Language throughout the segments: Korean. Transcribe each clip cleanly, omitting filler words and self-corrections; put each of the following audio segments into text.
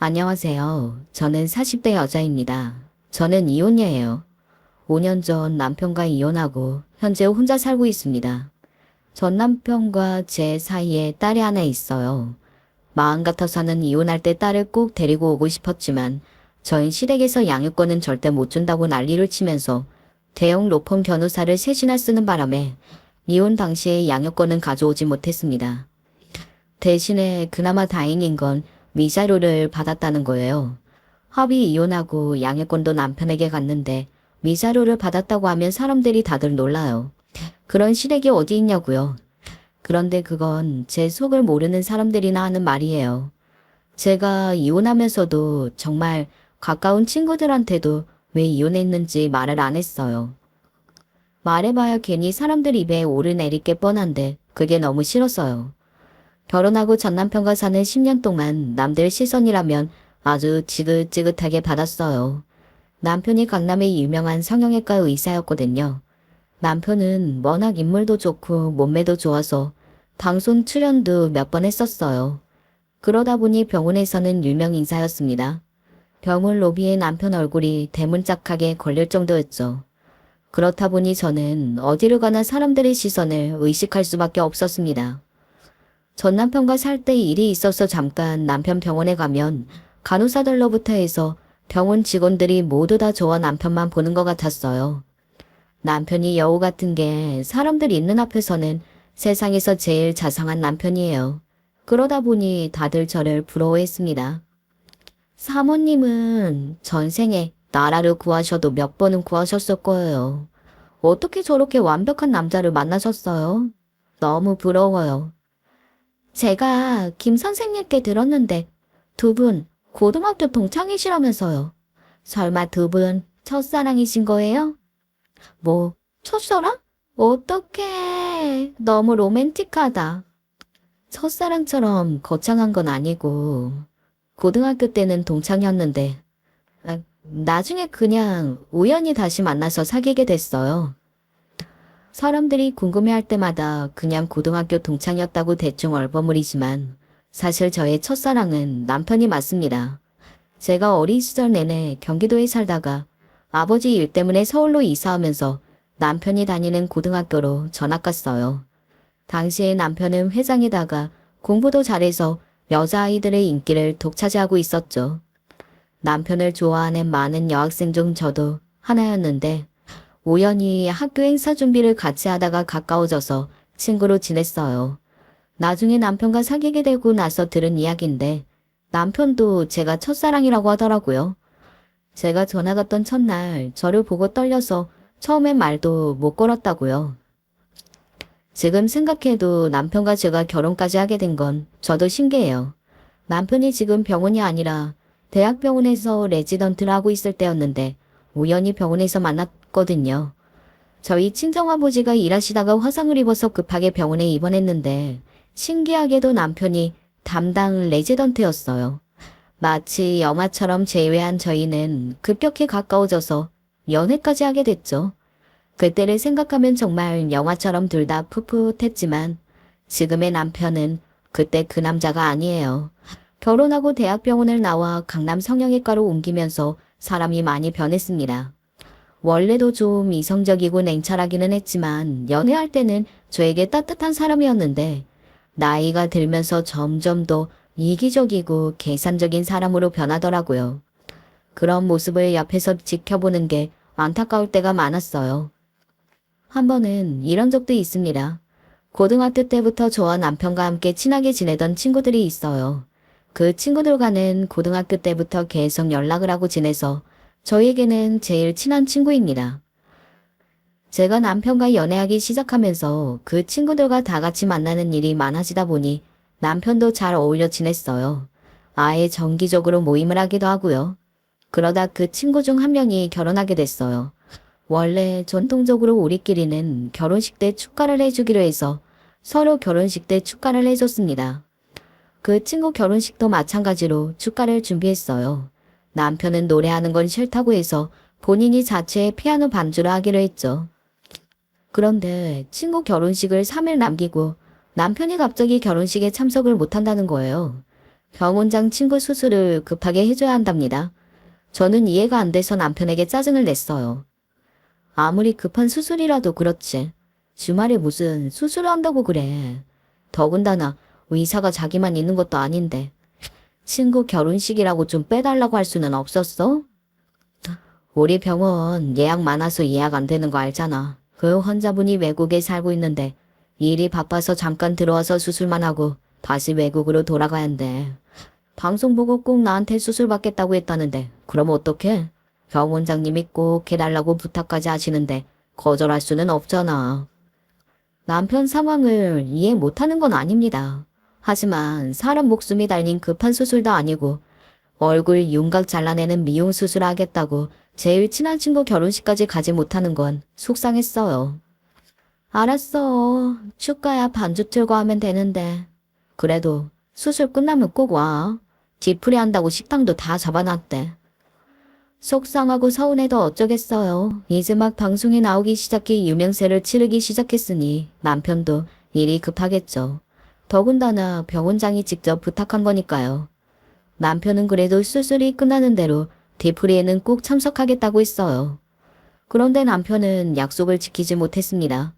안녕하세요. 저는 40대 여자입니다. 저는 이혼녀예요. 5년 전 남편과 이혼하고 현재 혼자 살고 있습니다. 전 남편과 제 사이에 딸이 하나 있어요. 마음 같아서는 이혼할 때 딸을 꼭 데리고 오고 싶었지만 저희 시댁에서 양육권은 절대 못 준다고 난리를 치면서 대형 로펌 변호사를 셋이나 쓰는 바람에 이혼 당시에 양육권은 가져오지 못했습니다. 대신에 그나마 다행인 건 위자료를 받았다는 거예요. 합의 이혼하고 양육권도 남편에게 갔는데 위자료를 받았다고 하면 사람들이 다들 놀라요. 그런 시댁이 어디 있냐고요. 그런데 그건 제 속을 모르는 사람들이나 하는 말이에요. 제가 이혼하면서도 정말 가까운 친구들한테도 왜 이혼했는지 말을 안 했어요. 말해봐야 괜히 사람들 입에 오르내릴 게 뻔한데 그게 너무 싫었어요. 결혼하고 전 남편과 사는 10년 동안 남들 시선이라면 아주 지긋지긋하게 받았어요. 남편이 강남의 유명한 성형외과 의사였거든요. 남편은 워낙 인물도 좋고 몸매도 좋아서 방송 출연도 몇 번 했었어요. 그러다 보니 병원에서는 유명 인사였습니다. 병원 로비에 남편 얼굴이 대문짝하게 걸릴 정도였죠. 그렇다 보니 저는 어디를 가나 사람들의 시선을 의식할 수밖에 없었습니다. 전 남편과 살 때 일이 있어서 잠깐 남편 병원에 가면 간호사들로부터 해서 병원 직원들이 모두 다 저와 남편만 보는 것 같았어요. 남편이 여우 같은 게 사람들 있는 앞에서는 세상에서 제일 자상한 남편이에요. 그러다 보니 다들 저를 부러워했습니다. 사모님은 전생에 나라를 구하셔도 몇 번은 구하셨을 거예요. 어떻게 저렇게 완벽한 남자를 만나셨어요? 너무 부러워요. 제가 김 선생님께 들었는데 두 분 고등학교 동창이시라면서요. 설마 두 분 첫사랑이신 거예요? 뭐, 첫사랑? 어떡해. 너무 로맨틱하다. 첫사랑처럼 거창한 건 아니고 고등학교 때는 동창이었는데 나중에 그냥 우연히 다시 만나서 사귀게 됐어요. 사람들이 궁금해할 때마다 그냥 고등학교 동창이었다고 대충 얼버무리지만 사실 저의 첫사랑은 남편이 맞습니다. 제가 어린 시절 내내 경기도에 살다가 아버지 일 때문에 서울로 이사하면서 남편이 다니는 고등학교로 전학 갔어요. 당시에 남편은 회장에다가 공부도 잘해서 여자아이들의 인기를 독차지하고 있었죠. 남편을 좋아하는 많은 여학생 중 저도 하나였는데 우연히 학교 행사 준비를 같이 하다가 가까워져서 친구로 지냈어요. 나중에 남편과 사귀게 되고 나서 들은 이야기인데 남편도 제가 첫사랑이라고 하더라고요. 제가 전화 갔던 첫날 저를 보고 떨려서 처음엔 말도 못 걸었다고요. 지금 생각해도 남편과 제가 결혼까지 하게 된 건 저도 신기해요. 남편이 지금 병원이 아니라 대학병원에서 레지던트를 하고 있을 때였는데 우연히 병원에서 만났거든요. 저희 친정아버지가 일하시다가 화상을 입어서 급하게 병원에 입원했는데 신기하게도 남편이 담당 레지던트였어요. 마치 영화처럼 재회한 저희는 급격히 가까워져서 연애까지 하게 됐죠. 그때를 생각하면 정말 영화처럼 둘 다 풋풋했지만 지금의 남편은 그때 그 남자가 아니에요. 결혼하고 대학병원을 나와 강남 성형외과로 옮기면서 사람이 많이 변했습니다. 원래도 좀 이성적이고 냉철하기는 했지만 연애할 때는 저에게 따뜻한 사람이었는데 나이가 들면서 점점 더 이기적이고 계산적인 사람으로 변하더라고요. 그런 모습을 옆에서 지켜보는 게 안타까울 때가 많았어요. 한 번은 이런 적도 있습니다. 고등학교 때부터 저와 남편과 함께 친하게 지내던 친구들이 있어요. 그 친구들과는 고등학교 때부터 계속 연락을 하고 지내서 저에게는 제일 친한 친구입니다. 제가 남편과 연애하기 시작하면서 그 친구들과 다 같이 만나는 일이 많아지다 보니 남편도 잘 어울려 지냈어요. 아예 정기적으로 모임을 하기도 하고요. 그러다 그 친구 중 한 명이 결혼하게 됐어요. 원래 전통적으로 우리끼리는 결혼식 때 축가를 해주기로 해서 서로 결혼식 때 축가를 해줬습니다. 그 친구 결혼식도 마찬가지로 축가를 준비했어요. 남편은 노래하는 건 싫다고 해서 본인이 자체의 피아노 반주를 하기로 했죠. 그런데 친구 결혼식을 3일 남기고 남편이 갑자기 결혼식에 참석을 못한다는 거예요. 병원장 친구 수술을 급하게 해줘야 한답니다. 저는 이해가 안 돼서 남편에게 짜증을 냈어요. 아무리 급한 수술이라도 그렇지. 주말에 무슨 수술을 한다고 그래. 더군다나 의사가 자기만 있는 것도 아닌데. 친구 결혼식이라고 좀 빼달라고 할 수는 없었어? 우리 병원 예약 많아서 예약 안 되는 거 알잖아. 그 환자분이 외국에 살고 있는데 일이 바빠서 잠깐 들어와서 수술만 하고 다시 외국으로 돌아가야 한대. 방송 보고 꼭 나한테 수술 받겠다고 했다는데 그럼 어떡해? 병원장님이 꼭 해달라고 부탁까지 하시는데 거절할 수는 없잖아. 남편 상황을 이해 못하는 건 아닙니다. 하지만 사람 목숨이 달린 급한 수술도 아니고 얼굴 윤곽 잘라내는 미용 수술 하겠다고 제일 친한 친구 결혼식까지 가지 못하는 건 속상했어요. 알았어. 축가야 반주 틀고 하면 되는데. 그래도 수술 끝나면 꼭 와. 뒤풀이 한다고 식당도 다 잡아놨대. 속상하고 서운해도 어쩌겠어요. 이제 막 방송에 나오기 시작해 유명세를 치르기 시작했으니 남편도 일이 급하겠죠. 더군다나 병원장이 직접 부탁한 거니까요. 남편은 그래도 수술이 끝나는 대로 뒤풀이에는 꼭 참석하겠다고 했어요. 그런데 남편은 약속을 지키지 못했습니다.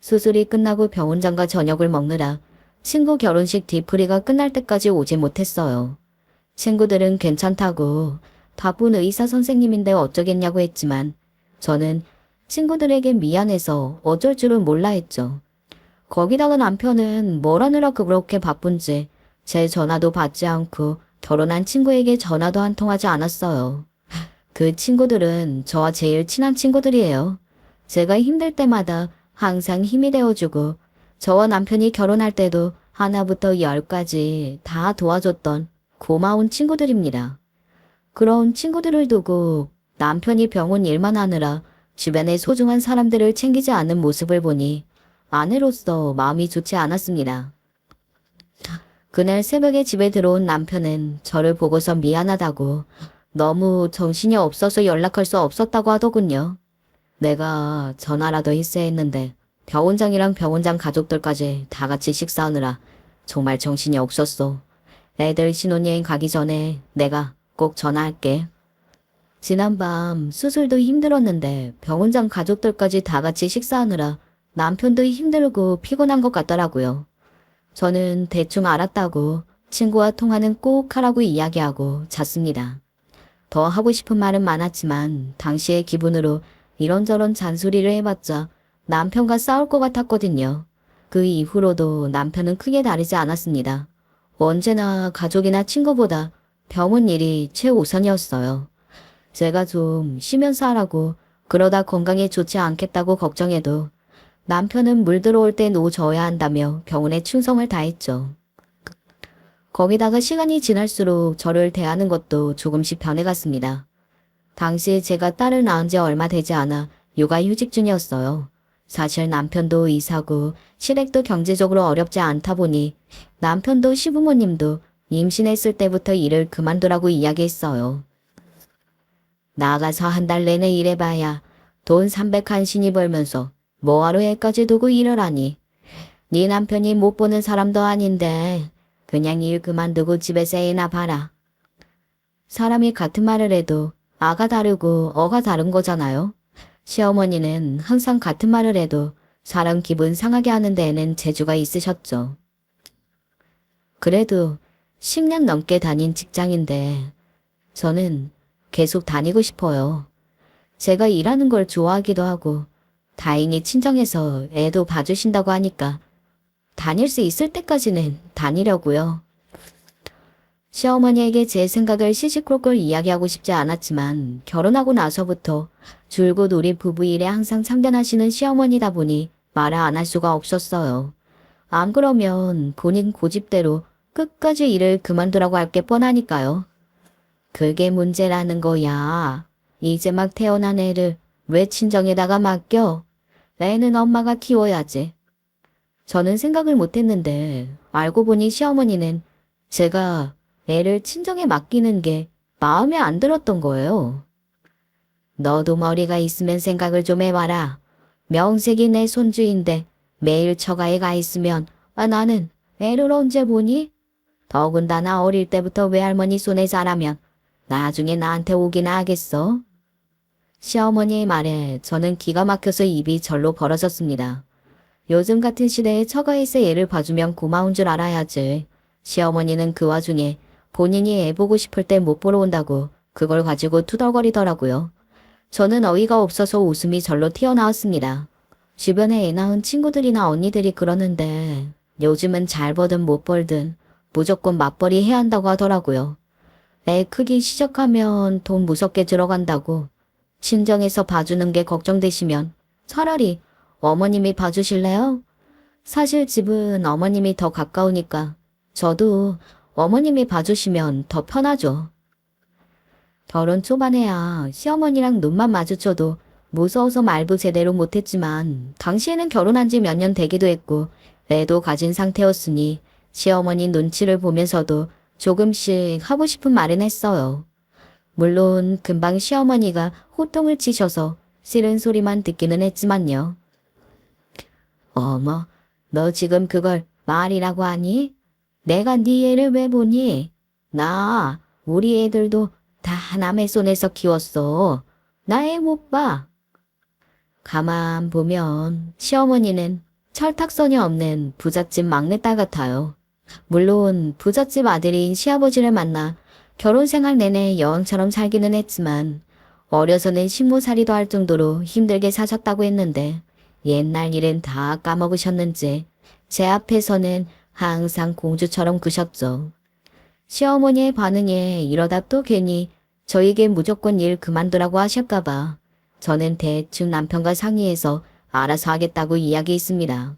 수술이 끝나고 병원장과 저녁을 먹느라 친구 결혼식 뒤풀이가 끝날 때까지 오지 못했어요. 친구들은 괜찮다고 바쁜 의사 선생님인데 어쩌겠냐고 했지만 저는 친구들에게 미안해서 어쩔 줄은 몰라 했죠. 거기다가 남편은 뭘 하느라 그렇게 바쁜지 제 전화도 받지 않고 결혼한 친구에게 전화도 한 통 하지 않았어요. 그 친구들은 저와 제일 친한 친구들이에요. 제가 힘들 때마다 항상 힘이 되어주고 저와 남편이 결혼할 때도 하나부터 열까지 다 도와줬던 고마운 친구들입니다. 그런 친구들을 두고 남편이 병원 일만 하느라 주변의 소중한 사람들을 챙기지 않는 모습을 보니 아내로서 마음이 좋지 않았습니다. 그날 새벽에 집에 들어온 남편은 저를 보고서 미안하다고 너무 정신이 없어서 연락할 수 없었다고 하더군요. 내가 전화라도 했어야 했는데 병원장이랑 병원장 가족들까지 다 같이 식사하느라 정말 정신이 없었어. 애들 신혼여행 가기 전에 내가 꼭 전화할게. 지난밤 수술도 힘들었는데 병원장 가족들까지 다 같이 식사하느라 남편도 힘들고 피곤한 것 같더라고요. 저는 대충 알았다고 친구와 통화는 꼭 하라고 이야기하고 잤습니다. 더 하고 싶은 말은 많았지만 당시의 기분으로 이런저런 잔소리를 해봤자 남편과 싸울 것 같았거든요. 그 이후로도 남편은 크게 다르지 않았습니다. 언제나 가족이나 친구보다 병원 일이 최우선이었어요. 제가 좀 쉬면서 하라고 그러다 건강에 좋지 않겠다고 걱정해도 남편은 물 들어올 때 놓져야 한다며 병원에 충성을 다했죠. 거기다가 시간이 지날수록 저를 대하는 것도 조금씩 변해갔습니다. 당시 제가 딸을 낳은 지 얼마 되지 않아 육아휴직 중이었어요. 사실 남편도 이사고 시댁도 경제적으로 어렵지 않다 보니 남편도 시부모님도 임신했을 때부터 일을 그만두라고 이야기했어요. 나가서 한 달 내내 일해봐야 돈 300 한신이 벌면서 뭐하러 애까지 두고 일을 하니. 네 남편이 못 보는 사람도 아닌데 그냥 일 그만두고 집에서 애나 봐라. 사람이 같은 말을 해도 아가 다르고 어가 다른 거잖아요. 시어머니는 항상 같은 말을 해도 사람 기분 상하게 하는 데에는 재주가 있으셨죠. 그래도 10년 넘게 다닌 직장인데 저는 계속 다니고 싶어요. 제가 일하는 걸 좋아하기도 하고 다행히 친정에서 애도 봐주신다고 하니까 다닐 수 있을 때까지는 다니려고요. 시어머니에게 제 생각을 시시콜콜 이야기하고 싶지 않았지만 결혼하고 나서부터 줄곧 우리 부부 일에 항상 참견하시는 시어머니다 보니 말을 안 할 수가 없었어요. 안 그러면 본인 고집대로 끝까지 일을 그만두라고 할 게 뻔하니까요. 그게 문제라는 거야. 이제 막 태어난 애를 왜 친정에다가 맡겨? 애는 엄마가 키워야지. 저는 생각을 못했는데 알고 보니 시어머니는 제가 애를 친정에 맡기는 게 마음에 안 들었던 거예요. 너도 머리가 있으면 생각을 좀 해봐라. 명색이 내 손주인데 매일 처가에 가 있으면 나는 애를 언제 보니? 더군다나 어릴 때부터 외할머니 손에 자라면 나중에 나한테 오기나 하겠어? 시어머니의 말에 저는 기가 막혀서 입이 절로 벌어졌습니다. 요즘 같은 시대에 처가에서 애를 봐주면 고마운 줄 알아야지. 시어머니는 그 와중에 본인이 애 보고 싶을 때 못 보러 온다고 그걸 가지고 투덜거리더라고요. 저는 어이가 없어서 웃음이 절로 튀어나왔습니다. 주변에 애 낳은 친구들이나 언니들이 그러는데 요즘은 잘 벌든 못 벌든 무조건 맞벌이 해야 한다고 하더라고요. 애 크기 시작하면 돈 무섭게 들어간다고. 친정에서 봐주는 게 걱정되시면 차라리 어머님이 봐주실래요? 사실 집은 어머님이 더 가까우니까 저도 어머님이 봐주시면 더 편하죠. 결혼 초반에야 시어머니랑 눈만 마주쳐도 무서워서 말도 제대로 못했지만 당시에는 결혼한 지 몇 년 되기도 했고 애도 가진 상태였으니 시어머니 눈치를 보면서도 조금씩 하고 싶은 말은 했어요. 물론 금방 시어머니가 호통을 치셔서 싫은 소리만 듣기는 했지만요. 어머, 너 지금 그걸 말이라고 하니? 내가 네 애를 왜 보니? 우리 애들도 다 남의 손에서 키웠어. 나 애 못 봐. 가만 보면 시어머니는 철딱서니 없는 부잣집 막내딸 같아요. 물론 부잣집 아들인 시아버지를 만나 결혼 생활 내내 여왕처럼 살기는 했지만 어려서는 식모살이도 할 정도로 힘들게 사셨다고 했는데 옛날 일은 다 까먹으셨는지 제 앞에서는 항상 공주처럼 구셨죠. 시어머니의 반응에 이러다 또 괜히 저에게 무조건 일 그만두라고 하실까봐 저는 대충 남편과 상의해서 알아서 하겠다고 이야기했습니다.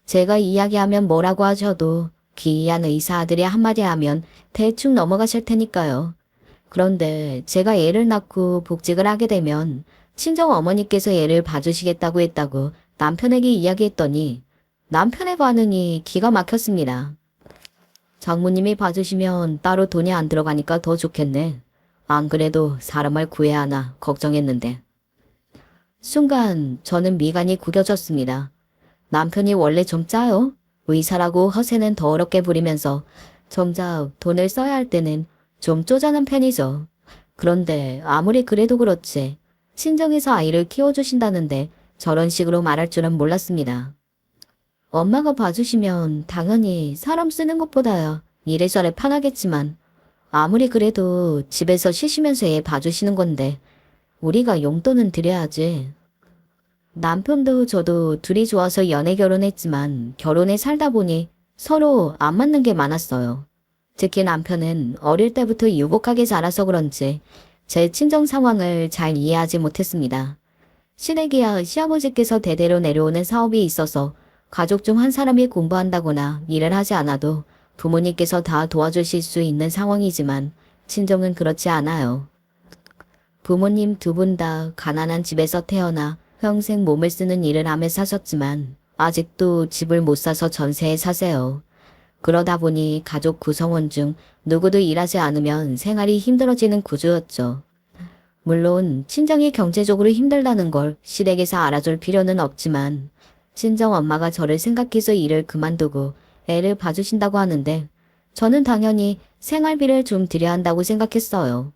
제가 이야기하면 뭐라고 하셔도 기이한 의사 아들이 한마디 하면 대충 넘어가실 테니까요. 그런데 제가 애를 낳고 복직을 하게 되면 친정 어머니께서 애를 봐주시겠다고 했다고 남편에게 이야기했더니 남편의 반응이 기가 막혔습니다. 장모님이 봐주시면 따로 돈이 안 들어가니까 더 좋겠네. 안 그래도 사람을 구해야 하나 걱정했는데. 순간 저는 미간이 구겨졌습니다. 남편이 원래 좀 짜요? 의사라고 허세는 더럽게 부리면서 정작 돈을 써야 할 때는 좀 쪼잔한 편이죠. 그런데 아무리 그래도 그렇지 친정에서 아이를 키워주신다는데 저런 식으로 말할 줄은 몰랐습니다. 엄마가 봐주시면 당연히 사람 쓰는 것보다야 이래저래 편하겠지만 아무리 그래도 집에서 쉬시면서 애 봐주시는 건데 우리가 용돈은 드려야지. 남편도 저도 둘이 좋아서 연애 결혼했지만 결혼에 살다 보니 서로 안 맞는 게 많았어요. 특히 남편은 어릴 때부터 유복하게 자라서 그런지 제 친정 상황을 잘 이해하지 못했습니다. 시댁이야 시아버지께서 대대로 내려오는 사업이 있어서 가족 중 한 사람이 공부한다거나 일을 하지 않아도 부모님께서 다 도와주실 수 있는 상황이지만 친정은 그렇지 않아요. 부모님 두 분 다 가난한 집에서 태어나 평생 몸을 쓰는 일을 하며 사셨지만 아직도 집을 못 사서 전세에 사세요. 그러다 보니 가족 구성원 중 누구도 일하지 않으면 생활이 힘들어지는 구조였죠. 물론 친정이 경제적으로 힘들다는 걸 시댁에서 알아줄 필요는 없지만 친정 엄마가 저를 생각해서 일을 그만두고 애를 봐주신다고 하는데 저는 당연히 생활비를 좀 드려야 한다고 생각했어요.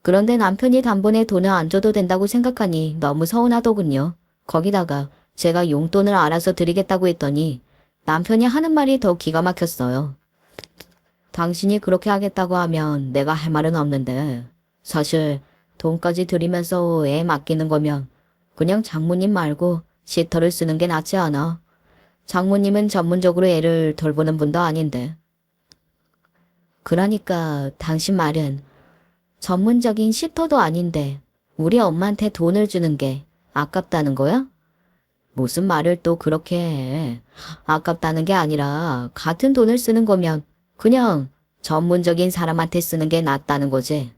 그런데 남편이 단번에 돈을 안 줘도 된다고 생각하니 너무 서운하더군요. 거기다가 제가 용돈을 알아서 드리겠다고 했더니 남편이 하는 말이 더 기가 막혔어요. 당신이 그렇게 하겠다고 하면 내가 할 말은 없는데 사실 돈까지 드리면서 애 맡기는 거면 그냥 장모님 말고 시터를 쓰는 게 낫지 않아? 장모님은 전문적으로 애를 돌보는 분도 아닌데. 그러니까 당신 말은 전문적인 시터도 아닌데 우리 엄마한테 돈을 주는 게 아깝다는 거야? 무슨 말을 또 그렇게 해. 아깝다는 게 아니라 같은 돈을 쓰는 거면 그냥 전문적인 사람한테 쓰는 게 낫다는 거지.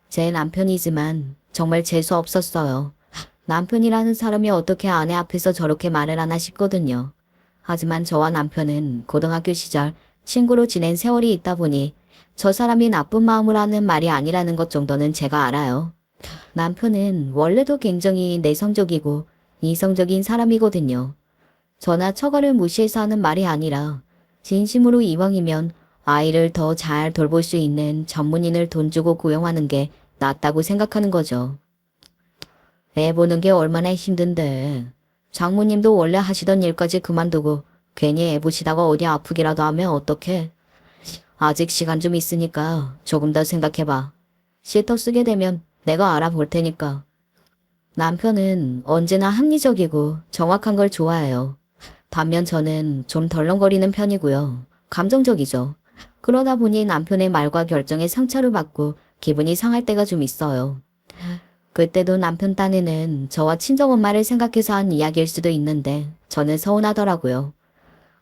제 남편이지만 정말 재수 없었어요. 남편이라는 사람이 어떻게 아내 앞에서 저렇게 말을 하나 싶거든요. 하지만 저와 남편은 고등학교 시절 친구로 지낸 세월이 있다 보니 저 사람이 나쁜 마음으로 하는 말이 아니라는 것 정도는 제가 알아요. 남편은 원래도 굉장히 내성적이고 이성적인 사람이거든요. 저나 처가를 무시해서 하는 말이 아니라 진심으로 이왕이면 아이를 더 잘 돌볼 수 있는 전문인을 돈 주고 고용하는 게 낫다고 생각하는 거죠. 애 보는 게 얼마나 힘든데. 장모님도 원래 하시던 일까지 그만두고 괜히 애 보시다가 어디 아프기라도 하면 어떡해. 아직 시간 좀 있으니까 조금 더 생각해봐. 시터 쓰게 되면 내가 알아볼 테니까. 남편은 언제나 합리적이고 정확한 걸 좋아해요. 반면 저는 좀 덜렁거리는 편이고요. 감정적이죠. 그러다 보니 남편의 말과 결정에 상처를 받고 기분이 상할 때가 좀 있어요. 그때도 남편 딴에는 저와 친정엄마를 생각해서 한 이야기일 수도 있는데 저는 서운하더라고요.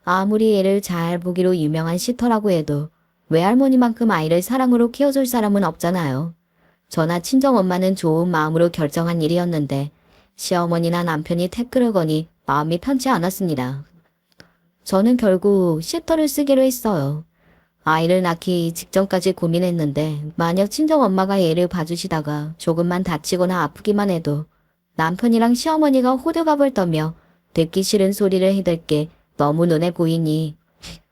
아무리 애를 잘 보기로 유명한 시터라고 해도 외할머니만큼 아이를 사랑으로 키워줄 사람은 없잖아요. 저나 친정엄마는 좋은 마음으로 결정한 일이었는데 시어머니나 남편이 태클을 거니 마음이 편치 않았습니다. 저는 결국 시터를 쓰기로 했어요. 아이를 낳기 직전까지 고민했는데 만약 친정엄마가 애를 봐주시다가 조금만 다치거나 아프기만 해도 남편이랑 시어머니가 호들갑을 떨며 듣기 싫은 소리를 해댈 게 너무 눈에 보이니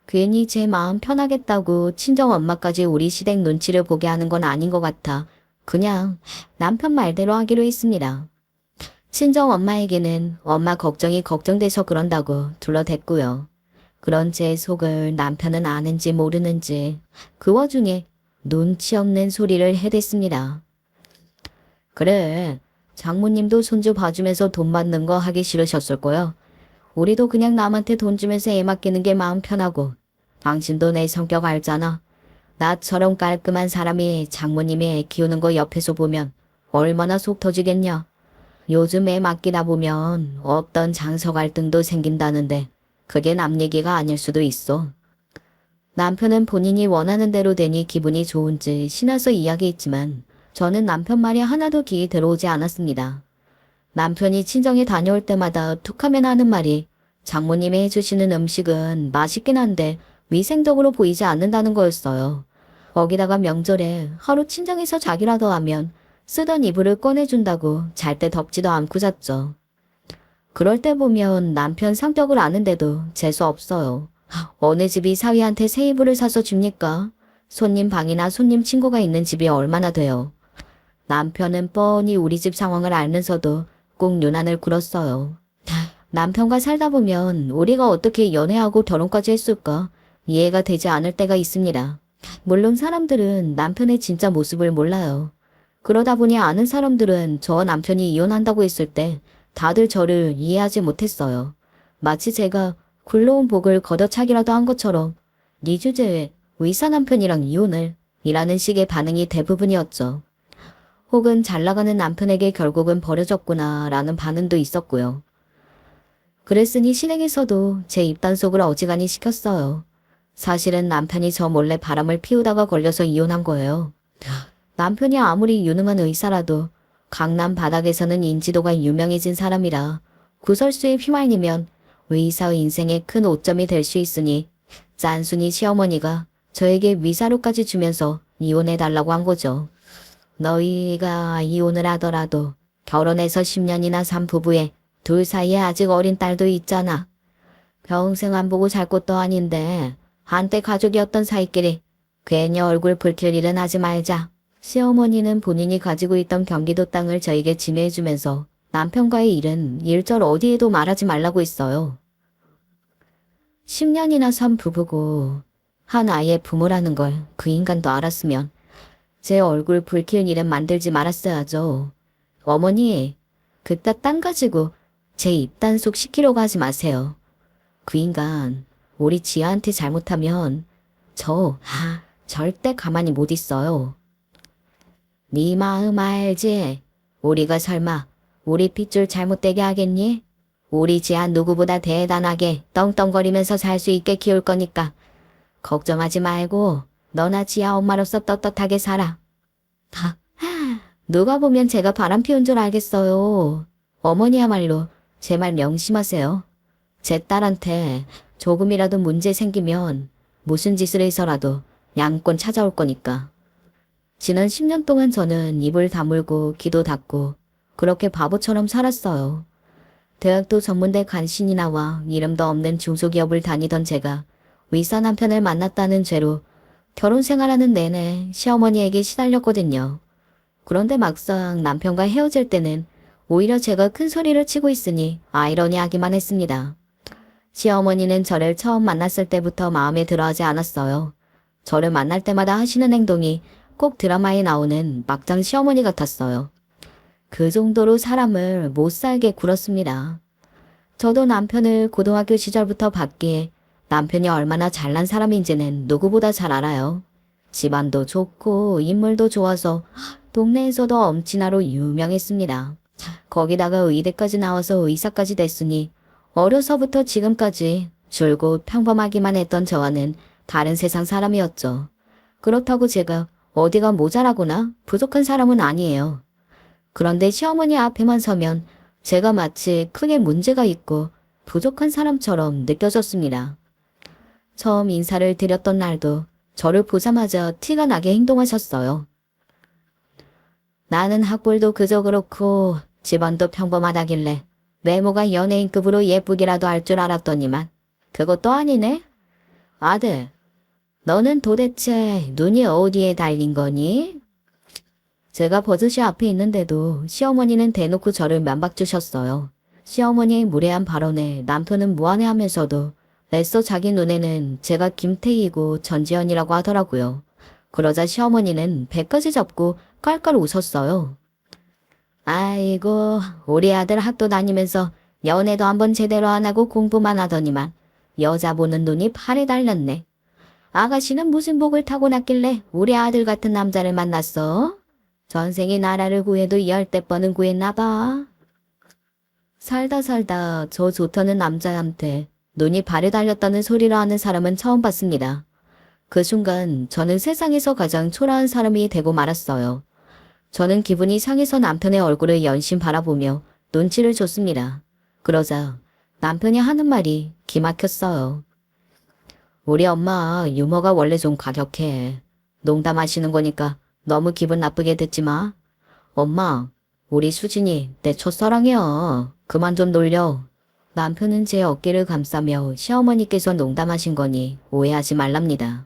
괜히 제 마음 편하겠다고 친정엄마까지 우리 시댁 눈치를 보게 하는 건 아닌 것 같아 그냥 남편 말대로 하기로 했습니다. 친정엄마에게는 엄마 걱정이 걱정돼서 그런다고 둘러댔고요. 그런 제 속을 남편은 아는지 모르는지 그 와중에 눈치 없는 소리를 해댔습니다. 그래, 장모님도 손주 봐주면서 돈 받는 거 하기 싫으셨을 거야. 우리도 그냥 남한테 돈 주면서 애 맡기는 게 마음 편하고 당신도 내 성격 알잖아. 나처럼 깔끔한 사람이 장모님이 애 키우는 거 옆에서 보면 얼마나 속 터지겠냐. 요즘 애 맡기다 보면 없던 장서 갈등도 생긴다는데 그게 남 얘기가 아닐 수도 있어. 남편은 본인이 원하는 대로 되니 기분이 좋은지 신나서 이야기했지만 저는 남편 말이 하나도 귀에 들어오지 않았습니다. 남편이 친정에 다녀올 때마다 툭하면 하는 말이 장모님이 해주시는 음식은 맛있긴 한데 위생적으로 보이지 않는다는 거였어요. 거기다가 명절에 하루 친정에서 자기라도 하면 쓰던 이불을 꺼내준다고 잘 때 덮지도 않고 잤죠. 그럴 때 보면 남편 성격을 아는데도 재수 없어요. 어느 집이 사위한테 새 이불을 사서 줍니까? 손님 방이나 손님 친구가 있는 집이 얼마나 돼요. 남편은 뻔히 우리 집 상황을 알면서도 꼭 유난을 굴었어요. 남편과 살다 보면 우리가 어떻게 연애하고 결혼까지 했을까 이해가 되지 않을 때가 있습니다. 물론 사람들은 남편의 진짜 모습을 몰라요. 그러다 보니 아는 사람들은 저 남편이 이혼한다고 했을 때 다들 저를 이해하지 못했어요. 마치 제가 굴러온 복을 걷어차기라도 한 것처럼 네 주제에 의사 남편이랑 이혼을 이라는 식의 반응이 대부분이었죠. 혹은 잘 나가는 남편에게 결국은 버려졌구나 라는 반응도 있었고요. 그랬으니 시댁에서도 제 입단속을 어지간히 시켰어요. 사실은 남편이 저 몰래 바람을 피우다가 걸려서 이혼한 거예요. 남편이 아무리 유능한 의사라도 강남 바닥에서는 인지도가 유명해진 사람이라 구설수에 휘말리면 의사의 인생에 큰 오점이 될 수 있으니 짠순이 시어머니가 저에게 위자료까지 주면서 이혼해달라고 한 거죠. 너희가 이혼을 하더라도 결혼해서 10년이나 산 부부에 둘 사이에 아직 어린 딸도 있잖아. 평생 안 보고 잘 것도 아닌데 한때 가족이었던 사이끼리 괜히 얼굴 붉힐 일은 하지 말자. 시어머니는 본인이 가지고 있던 경기도 땅을 저에게 지매해주면서 남편과의 일은 일절 어디에도 말하지 말라고 했어요. 10년이나 산 부부고 한 아이의 부모라는 걸 그 인간도 알았으면 제 얼굴 붉힐 일은 만들지 말았어야죠. 어머니, 그깟 땅 가지고 제 입단속 시키려고 하지 마세요. 그 인간 우리 지아한테 잘못하면 절대 가만히 못 있어요. 네 마음 알지? 우리가 설마 우리 핏줄 잘못되게 하겠니? 우리 지아 누구보다 대단하게 떵떵거리면서 살 수 있게 키울 거니까 걱정하지 말고 너나 지아 엄마로서 떳떳하게 살아. 누가 보면 제가 바람 피운 줄 알겠어요. 어머니야말로 제 말 명심하세요. 제 딸한테 조금이라도 문제 생기면 무슨 짓을 해서라도 양권 찾아올 거니까. 지난 10년 동안 저는 입을 다물고 귀도 닫고 그렇게 바보처럼 살았어요. 대학도 전문대 간신히 나와 이름도 없는 중소기업을 다니던 제가 의사 남편을 만났다는 죄로 결혼 생활하는 내내 시어머니에게 시달렸거든요. 그런데 막상 남편과 헤어질 때는 오히려 제가 큰 소리를 치고 있으니 아이러니하기만 했습니다. 시어머니는 저를 처음 만났을 때부터 마음에 들어하지 않았어요. 저를 만날 때마다 하시는 행동이 꼭 드라마에 나오는 막장 시어머니 같았어요. 그 정도로 사람을 못 살게 굴었습니다. 저도 남편을 고등학교 시절부터 봤기에 남편이 얼마나 잘난 사람인지는 누구보다 잘 알아요. 집안도 좋고 인물도 좋아서 동네에서도 엄친아로 유명했습니다. 거기다가 의대까지 나와서 의사까지 됐으니 어려서부터 지금까지 줄곧 평범하기만 했던 저와는 다른 세상 사람이었죠. 그렇다고 제가 어디가 모자라거나 부족한 사람은 아니에요. 그런데 시어머니 앞에만 서면 제가 마치 크게 문제가 있고 부족한 사람처럼 느껴졌습니다. 처음 인사를 드렸던 날도 저를 보자마자 티가 나게 행동하셨어요. 나는 학벌도 그저 그렇고 집안도 평범하다길래 외모가 연예인급으로 예쁘기라도 할 줄 알았더니만 그것도 아니네. 아들, 너는 도대체 눈이 어디에 달린 거니? 제가 버젓이 앞에 있는데도 시어머니는 대놓고 저를 면박 주셨어요. 시어머니의 무례한 발언에 남편은 무안해하면서도 애써 자기 눈에는 제가 김태희고 전지현이라고 하더라고요. 그러자 시어머니는 배까지 잡고 깔깔 웃었어요. 아이고, 우리 아들 학교 다니면서 연애도 한번 제대로 안 하고 공부만 하더니만 여자 보는 눈이 팔에 달렸네. 아가씨는 무슨 복을 타고났길래 우리 아들 같은 남자를 만났어? 전생에 나라를 구해도 10번은 구했나 봐. 살다 저 좋다는 남자한테 눈이 발에 달렸다는 소리를 하는 사람은 처음 봤습니다. 그 순간 저는 세상에서 가장 초라한 사람이 되고 말았어요. 저는 기분이 상해서 남편의 얼굴을 연신 바라보며 눈치를 줬습니다. 그러자 남편이 하는 말이 기막혔어요. 우리 엄마 유머가 원래 좀 과격해. 농담하시는 거니까 너무 기분 나쁘게 듣지 마. 엄마, 우리 수진이 내 첫사랑이야. 그만 좀 놀려. 남편은 제 어깨를 감싸며 시어머니께서 농담하신 거니 오해하지 말랍니다.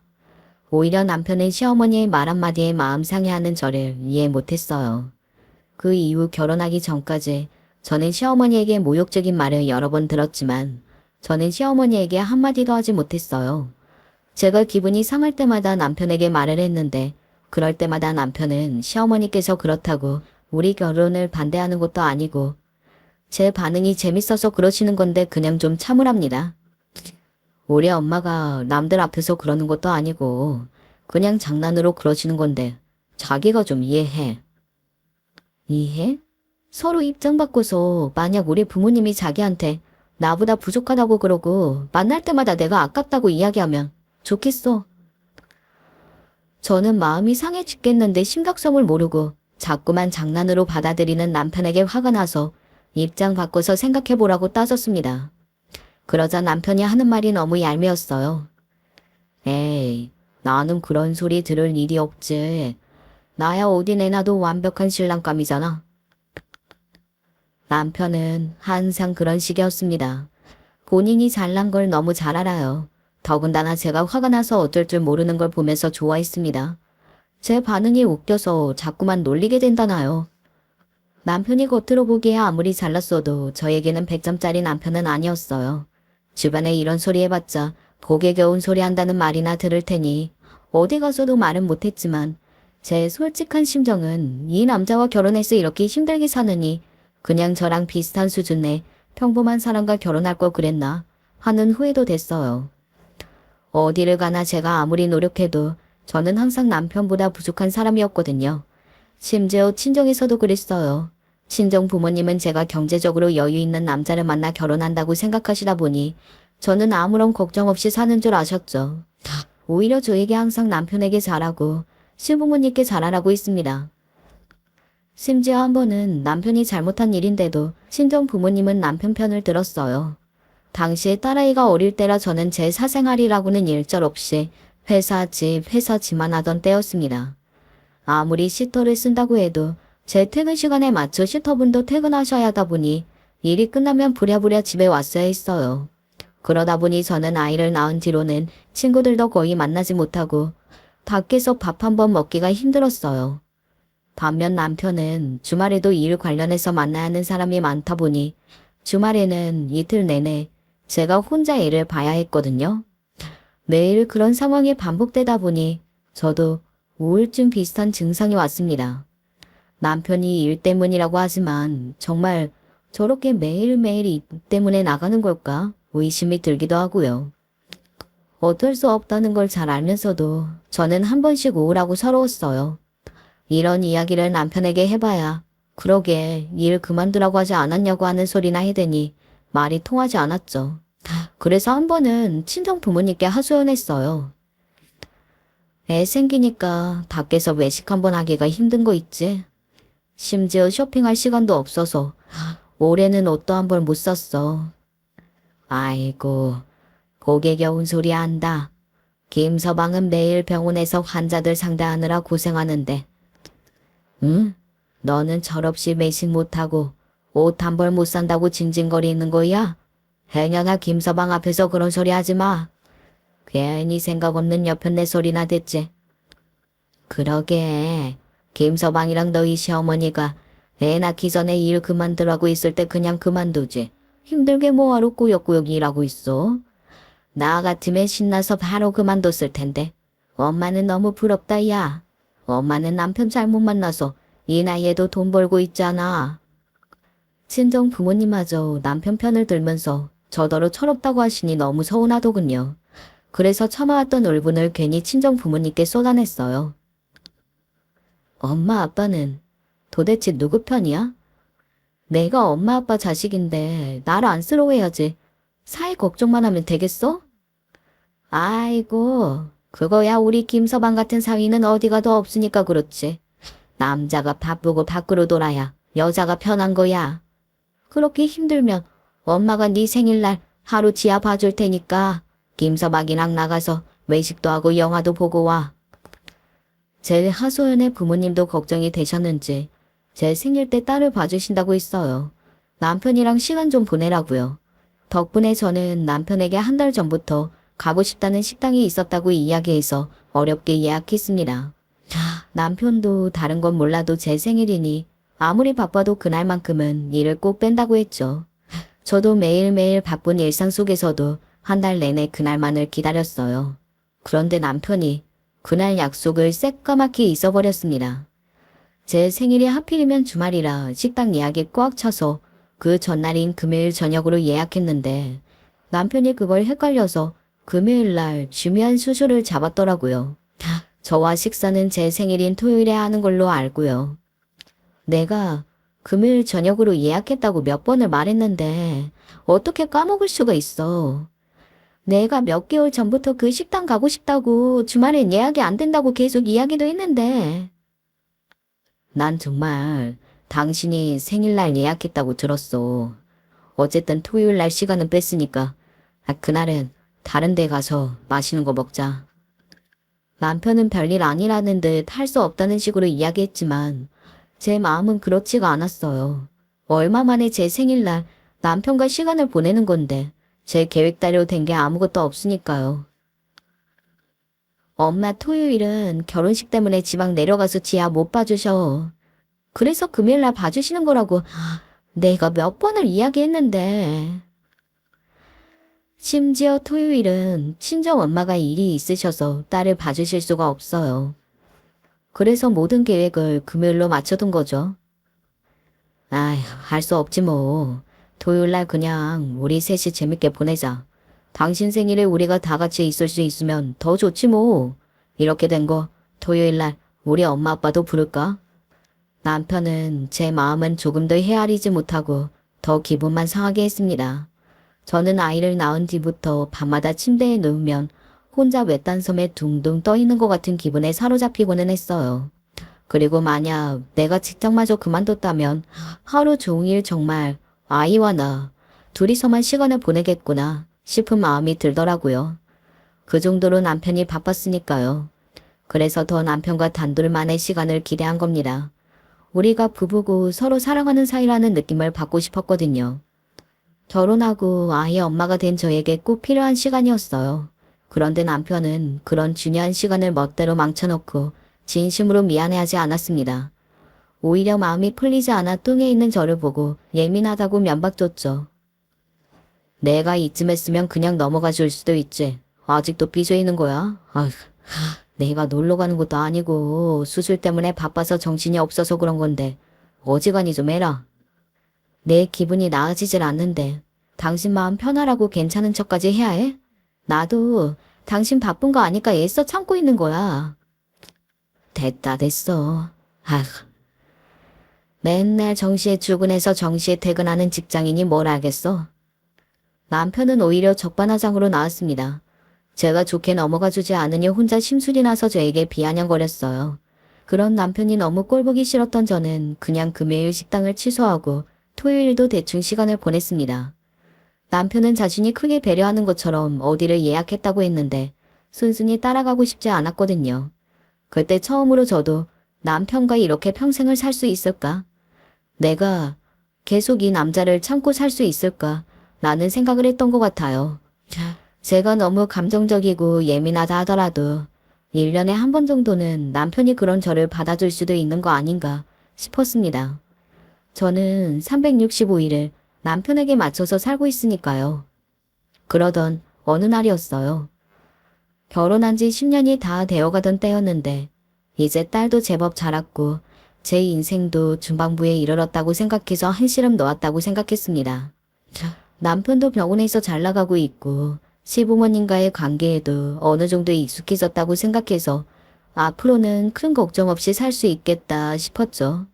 오히려 남편은 시어머니의 말 한마디에 마음 상해하는 저를 이해 못했어요. 그 이후 결혼하기 전까지 저는 시어머니에게 모욕적인 말을 여러 번 들었지만 저는 시어머니에게 한마디도 하지 못했어요. 제가 기분이 상할 때마다 남편에게 말을 했는데 그럴 때마다 남편은 시어머니께서 그렇다고 우리 결혼을 반대하는 것도 아니고 제 반응이 재밌어서 그러시는 건데 그냥 좀 참으랍니다. 우리 엄마가 남들 앞에서 그러는 것도 아니고 그냥 장난으로 그러시는 건데 자기가 좀 이해해. 이해? 서로 입장 바꿔서 만약 우리 부모님이 자기한테 나보다 부족하다고 그러고 만날 때마다 내가 아깝다고 이야기하면 좋겠어. 저는 마음이 상해 죽겠는데 심각성을 모르고 자꾸만 장난으로 받아들이는 남편에게 화가 나서 입장 바꿔서 생각해보라고 따졌습니다. 그러자 남편이 하는 말이 너무 얄미웠어요. 에이, 나는 그런 소리 들을 일이 없지. 나야 어디 내놔도 완벽한 신랑감이잖아. 남편은 항상 그런 식이었습니다. 본인이 잘난 걸 너무 잘 알아요. 더군다나 제가 화가 나서 어쩔 줄 모르는 걸 보면서 좋아했습니다. 제 반응이 웃겨서 자꾸만 놀리게 된다나요. 남편이 겉으로 보기에 아무리 잘났어도 저에게는 100점짜리 남편은 아니었어요. 주변에 이런 소리 해봤자 복에 겨운 소리 한다는 말이나 들을 테니 어디 가서도 말은 못했지만 제 솔직한 심정은 이 남자와 결혼해서 이렇게 힘들게 사느니 그냥 저랑 비슷한 수준의 평범한 사람과 결혼할 걸 그랬나 하는 후회도 됐어요. 어디를 가나 제가 아무리 노력해도 저는 항상 남편보다 부족한 사람이었거든요. 심지어 친정에서도 그랬어요. 친정 부모님은 제가 경제적으로 여유 있는 남자를 만나 결혼한다고 생각하시다 보니 저는 아무런 걱정 없이 사는 줄 아셨죠. 오히려 저에게 항상 남편에게 잘하고 시부모님께 잘하라고 했습니다. 심지어 한 번은 남편이 잘못한 일인데도 친정 부모님은 남편 편을 들었어요. 당시에 딸아이가 어릴 때라 저는 제 사생활이라고는 일절없이 회사 집만 하던 때였습니다. 아무리 시터를 쓴다고 해도 제 퇴근 시간에 맞춰 시터분도 퇴근하셔야 하다 보니 일이 끝나면 부랴부랴 집에 왔어야 했어요. 그러다 보니 저는 아이를 낳은 뒤로는 친구들도 거의 만나지 못하고 밖에서 밥 한 번 먹기가 힘들었어요. 반면 남편은 주말에도 일 관련해서 만나야 하는 사람이 많다 보니 주말에는 이틀 내내 제가 혼자 애를 봐야 했거든요. 매일 그런 상황이 반복되다 보니 저도 우울증 비슷한 증상이 왔습니다. 남편이 일 때문이라고 하지만 정말 저렇게 매일매일 일 때문에 나가는 걸까 의심이 들기도 하고요. 어쩔 수 없다는 걸 잘 알면서도 저는 한 번씩 우울하고 서러웠어요. 이런 이야기를 남편에게 해봐야 그러게 일 그만두라고 하지 않았냐고 하는 소리나 해대니 말이 통하지 않았죠. 그래서 한 번은 친정 부모님께 하소연했어요. 애 생기니까 밖에서 외식 한 번 하기가 힘든 거 있지? 심지어 쇼핑할 시간도 없어서 올해는 옷도 한 벌 못 샀어. 아이고, 고개 겨운 소리 한다. 김서방은 매일 병원에서 환자들 상대하느라 고생하는데 응? 너는 철없이 매식 못하고 옷 한 벌 못 산다고 징징거리는 거야? 행여나 김서방 앞에서 그런 소리 하지 마. 괜히 생각 없는 여편네 소리나 듣지. 그러게 김서방이랑 너희 시어머니가 애 낳기 전에 일 그만두라고 있을 때 그냥 그만두지. 힘들게 뭐하러 꾸역꾸역 일하고 있어. 나 같으면 신나서 바로 그만뒀을 텐데. 엄마는 너무 부럽다 야. 엄마는 남편 잘못 만나서 이 나이에도 돈 벌고 있잖아. 친정 부모님마저 남편 편을 들면서 저더러 철없다고 하시니 너무 서운하더군요. 그래서 참아왔던 울분을 괜히 친정 부모님께 쏟아냈어요. 엄마 아빠는 도대체 누구 편이야? 내가 엄마 아빠 자식인데 나를 안쓰러워해야지. 사회 걱정만 하면 되겠어? 아이고, 그거야 우리 김서방 같은 사위는 어디가 더 없으니까 그렇지. 남자가 바쁘고 밖으로 돌아야 여자가 편한 거야. 그렇게 힘들면 엄마가 네 생일날 하루 지하 봐줄 테니까 김서방이랑 나가서 외식도 하고 영화도 보고 와. 제 하소연에 부모님도 걱정이 되셨는지 제 생일 때 딸을 봐주신다고 했어요. 남편이랑 시간 좀 보내라고요. 덕분에 저는 남편에게 한 달 전부터 가고 싶다는 식당이 있었다고 이야기해서 어렵게 예약했습니다. 남편도 다른 건 몰라도 제 생일이니 아무리 바빠도 그날만큼은 일을 꼭 뺀다고 했죠. 저도 매일매일 바쁜 일상 속에서도 한 달 내내 그날만을 기다렸어요. 그런데 남편이 그날 약속을 새까맣게 잊어버렸습니다. 제 생일이 하필이면 주말이라 식당 예약이 꽉 차서 그 전날인 금요일 저녁으로 예약했는데 남편이 그걸 헷갈려서 금요일날 중요한 수술을 잡았더라고요. 저와 식사는 제 생일인 토요일에 하는 걸로 알고요. 내가 금요일 저녁으로 예약했다고 몇 번을 말했는데 어떻게 까먹을 수가 있어. 내가 몇 개월 전부터 그 식당 가고 싶다고 주말엔 예약이 안 된다고 계속 이야기도 했는데. 난 정말 당신이 생일날 예약했다고 들었어. 어쨌든 토요일날 시간은 뺐으니까 그날은 다른 데 가서 맛있는 거 먹자. 남편은 별일 아니라는 듯 할 수 없다는 식으로 이야기했지만 제 마음은 그렇지가 않았어요. 얼마 만에 제 생일날 남편과 시간을 보내는 건데 제 계획대로 된 게 아무것도 없으니까요. 엄마 토요일은 결혼식 때문에 지방 내려가서 지하 못 봐주셔. 그래서 금요일날 봐주시는 거라고 내가 몇 번을 이야기했는데. 심지어 토요일은 친정 엄마가 일이 있으셔서 딸을 봐주실 수가 없어요. 그래서 모든 계획을 금요일로 맞춰둔 거죠. 아휴, 할 수 없지 뭐. 토요일날 그냥 우리 셋이 재밌게 보내자. 당신 생일에 우리가 다 같이 있을 수 있으면 더 좋지 뭐. 이렇게 된 거 토요일날 우리 엄마 아빠도 부를까? 남편은 제 마음은 조금도 헤아리지 못하고 더 기분만 상하게 했습니다. 저는 아이를 낳은 뒤부터 밤마다 침대에 누우면 혼자 외딴 섬에 둥둥 떠 있는 것 같은 기분에 사로잡히고는 했어요. 그리고 만약 내가 직장마저 그만뒀다면 하루 종일 정말 아이와 나 둘이서만 시간을 보내겠구나 싶은 마음이 들더라고요. 그 정도로 남편이 바빴으니까요. 그래서 더 남편과 단둘만의 시간을 기대한 겁니다. 우리가 부부고 서로 사랑하는 사이라는 느낌을 받고 싶었거든요. 결혼하고 아이의 엄마가 된 저에게 꼭 필요한 시간이었어요. 그런데 남편은 그런 중요한 시간을 멋대로 망쳐놓고 진심으로 미안해하지 않았습니다. 오히려 마음이 풀리지 않아 뚱에 있는 저를 보고 예민하다고 면박줬죠. 내가 이쯤 했으면 그냥 넘어가 줄 수도 있지. 아직도 삐져 있는 거야? 아휴, 내가 놀러 가는 것도 아니고 수술 때문에 바빠서 정신이 없어서 그런 건데 어지간히 좀 해라. 내 기분이 나아지질 않는데 당신 마음 편하라고 괜찮은 척까지 해야 해? 나도 당신 바쁜 거 아니까 애써 참고 있는 거야. 됐다 됐어. 아휴. 맨날 정시에 출근해서 정시에 퇴근하는 직장인이 뭘 알겠어? 남편은 오히려 적반하장으로 나왔습니다. 제가 좋게 넘어가 주지 않으니 혼자 심술이 나서 저에게 비아냥거렸어요. 그런 남편이 너무 꼴보기 싫었던 저는 그냥 금요일 식당을 취소하고 토요일도 대충 시간을 보냈습니다. 남편은 자신이 크게 배려하는 것처럼 어디를 예약했다고 했는데 순순히 따라가고 싶지 않았거든요. 그때 처음으로 저도 남편과 이렇게 평생을 살 수 있을까? 내가 계속 이 남자를 참고 살 수 있을까? 라는 생각을 했던 것 같아요. 제가 너무 감정적이고 예민하다 하더라도 1년에 한 번 정도는 남편이 그런 저를 받아줄 수도 있는 거 아닌가 싶었습니다. 저는 365일을 남편에게 맞춰서 살고 있으니까요. 그러던 어느 날이었어요. 결혼한 지 10년이 다 되어가던 때였는데 이제 딸도 제법 자랐고 제 인생도 중반부에 이르렀다고 생각해서 한시름 놓았다고 생각했습니다. 남편도 병원에서 잘 나가고 있고 시부모님과의 관계에도 어느 정도 익숙해졌다고 생각해서 앞으로는 큰 걱정 없이 살 수 있겠다 싶었죠.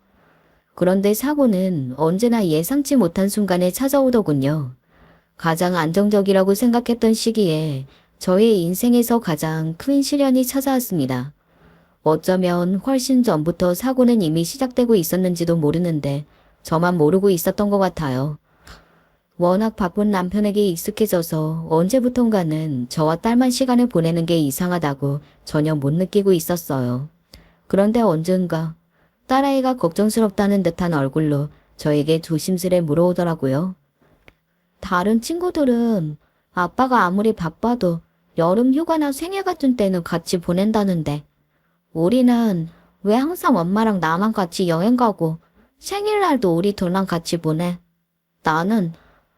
그런데 사고는 언제나 예상치 못한 순간에 찾아오더군요. 가장 안정적이라고 생각했던 시기에 저의 인생에서 가장 큰 시련이 찾아왔습니다. 어쩌면 훨씬 전부터 사고는 이미 시작되고 있었는지도 모르는데 저만 모르고 있었던 것 같아요. 워낙 바쁜 남편에게 익숙해져서 언제부턴가는 저와 딸만 시간을 보내는 게 이상하다고 전혀 못 느끼고 있었어요. 그런데 언젠가 딸아이가 걱정스럽다는 듯한 얼굴로 저에게 조심스레 물어오더라고요. 다른 친구들은 아빠가 아무리 바빠도 여름 휴가나 생일 같은 때는 같이 보낸다는데 우리는 왜 항상 엄마랑 나만 같이 여행 가고 생일날도 우리 둘만 같이 보내? 나는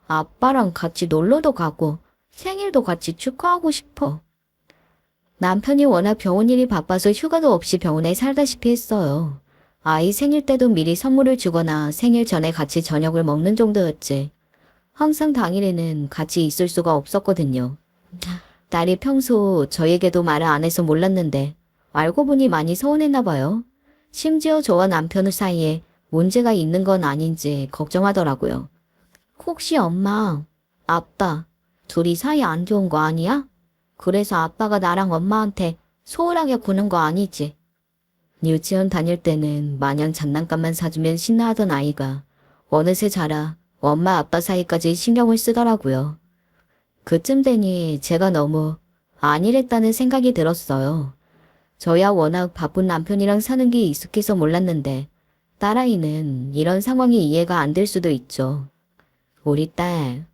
아빠랑 같이 놀러도 가고 생일도 같이 축하하고 싶어. 남편이 워낙 병원 일이 바빠서 휴가도 없이 병원에 살다시피 했어요. 아이 생일 때도 미리 선물을 주거나 생일 전에 같이 저녁을 먹는 정도였지. 항상 당일에는 같이 있을 수가 없었거든요. 딸이 평소 저에게도 말을 안 해서 몰랐는데 알고 보니 많이 서운했나 봐요. 심지어 저와 남편 사이에 문제가 있는 건 아닌지 걱정하더라고요. 혹시 엄마, 아빠 둘이 사이 안 좋은 거 아니야? 그래서 아빠가 나랑 엄마한테 소홀하게 구는 거 아니지? 유치원 다닐 때는 마냥 장난감만 사주면 신나하던 아이가 어느새 자라 엄마 아빠 사이까지 신경을 쓰더라고요. 그쯤 되니 제가 너무 안일했다는 생각이 들었어요. 저야 워낙 바쁜 남편이랑 사는 게 익숙해서 몰랐는데 딸아이는 이런 상황이 이해가 안 될 수도 있죠. 우리 딸,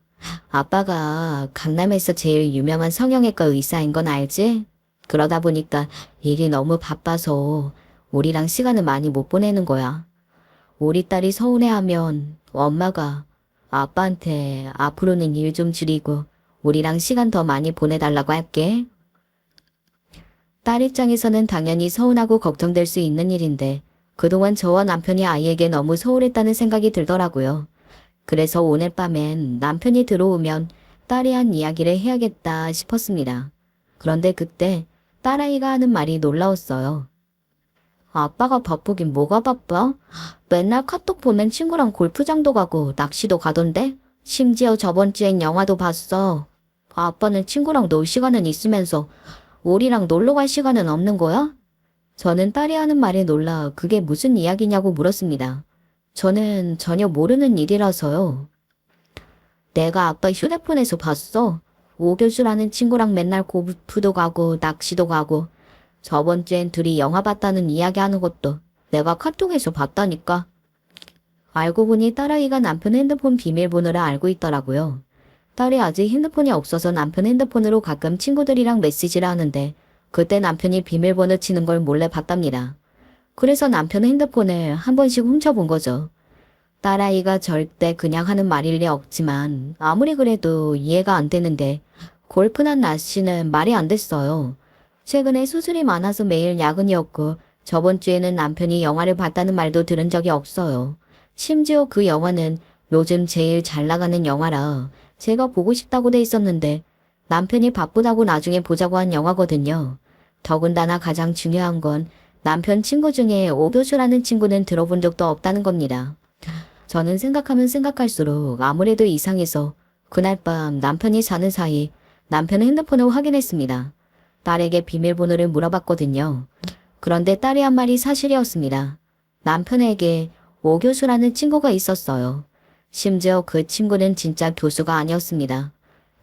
아빠가 강남에서 제일 유명한 성형외과 의사인 건 알지? 그러다 보니까 일이 너무 바빠서 우리랑 시간을 많이 못 보내는 거야. 우리 딸이 서운해하면 엄마가 아빠한테 앞으로는 일 좀 줄이고 우리랑 시간 더 많이 보내달라고 할게. 딸 입장에서는 당연히 서운하고 걱정될 수 있는 일인데 그동안 저와 남편이 아이에게 너무 소홀했다는 생각이 들더라고요. 그래서 오늘 밤엔 남편이 들어오면 딸이 한 이야기를 해야겠다 싶었습니다. 그런데 그때 딸아이가 하는 말이 놀라웠어요. 아빠가 바쁘긴 뭐가 바빠? 맨날 카톡 보면 친구랑 골프장도 가고 낚시도 가던데? 심지어 저번 주엔 영화도 봤어. 아빠는 친구랑 놀 시간은 있으면서 우리랑 놀러 갈 시간은 없는 거야? 저는 딸이 하는 말에 놀라 그게 무슨 이야기냐고 물었습니다. 저는 전혀 모르는 일이라서요. 내가 아빠 휴대폰에서 봤어. 오교수라는 친구랑 맨날 골프도 가고 낚시도 가고 저번 주엔 둘이 영화 봤다는 이야기하는 것도 내가 카톡에서 봤다니까. 알고 보니 딸아이가 남편 핸드폰 비밀번호를 알고 있더라고요. 딸이 아직 핸드폰이 없어서 남편 핸드폰으로 가끔 친구들이랑 메시지를 하는데 그때 남편이 비밀번호 치는 걸 몰래 봤답니다. 그래서 남편 핸드폰을 한 번씩 훔쳐본 거죠. 딸아이가 절대 그냥 하는 말일 리 없지만 아무리 그래도 이해가 안 되는데 골프난 날씨는 말이 안 됐어요. 최근에 수술이 많아서 매일 야근이었고 저번 주에는 남편이 영화를 봤다는 말도 들은 적이 없어요. 심지어 그 영화는 요즘 제일 잘 나가는 영화라 제가 보고 싶다고 돼 있었는데 남편이 바쁘다고 나중에 보자고 한 영화거든요. 더군다나 가장 중요한 건 남편 친구 중에 오교수라는 친구는 들어본 적도 없다는 겁니다. 저는 생각하면 생각할수록 아무래도 이상해서 그날 밤 남편이 자는 사이 남편의 핸드폰을 확인했습니다. 딸에게 비밀번호를 물어봤거든요. 그런데 딸이 한 말이 사실이었습니다. 남편에게 오 교수라는 친구가 있었어요. 심지어 그 친구는 진짜 교수가 아니었습니다.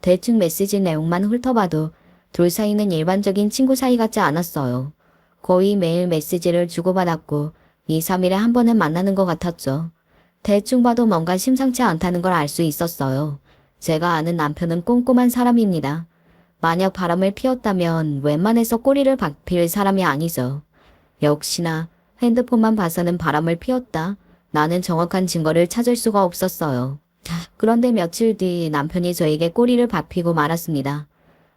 대충 메시지 내용만 훑어봐도 둘 사이는 일반적인 친구 사이 같지 않았어요. 거의 매일 메시지를 주고받았고 2, 3일에 한 번은 만나는 것 같았죠. 대충 봐도 뭔가 심상치 않다는 걸 알 수 있었어요. 제가 아는 남편은 꼼꼼한 사람입니다. 만약 바람을 피웠다면 웬만해서 꼬리를 박힐 사람이 아니죠. 역시나 핸드폰만 봐서는 바람을 피웠다. 나는 정확한 증거를 찾을 수가 없었어요. 그런데 며칠 뒤 남편이 저에게 꼬리를 박히고 말았습니다.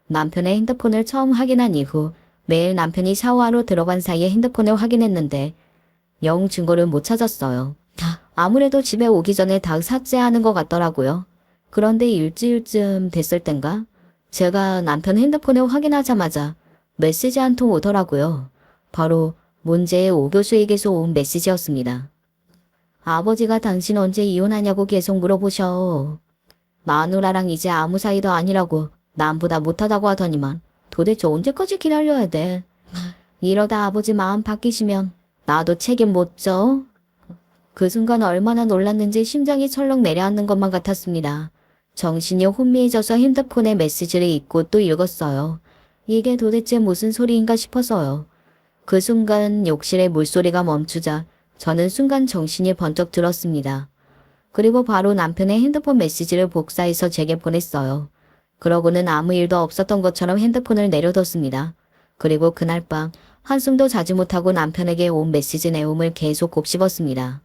남편의 핸드폰을 처음 확인한 이후 매일 남편이 샤워하러 들어간 사이에 핸드폰을 확인했는데 영 증거를 못 찾았어요. 아무래도 집에 오기 전에 다 삭제하는 것 같더라고요. 그런데 일주일쯤 됐을 땐가 제가 남편 핸드폰을 확인하자마자 메시지 한 통 오더라고요. 바로 문제의 오 교수에게서 온 메시지였습니다. 아버지가 당신 언제 이혼하냐고 계속 물어보셔. 마누라랑 이제 아무 사이도 아니라고 남보다 못하다고 하더니만 도대체 언제까지 기다려야 돼. 이러다 아버지 마음 바뀌시면 나도 책임 못 져. 그 순간 얼마나 놀랐는지 심장이 철렁 내려앉는 것만 같았습니다. 정신이 혼미해져서 핸드폰에 메시지를 읽고 또 읽었어요. 이게 도대체 무슨 소리인가 싶어서요. 그 순간 욕실의 물소리가 멈추자 저는 순간 정신이 번쩍 들었습니다. 그리고 바로 남편의 핸드폰 메시지를 복사해서 제게 보냈어요. 그러고는 아무 일도 없었던 것처럼 핸드폰을 내려뒀습니다. 그리고 그날 밤 한숨도 자지 못하고 남편에게 온 메시지 내용을 계속 곱씹었습니다.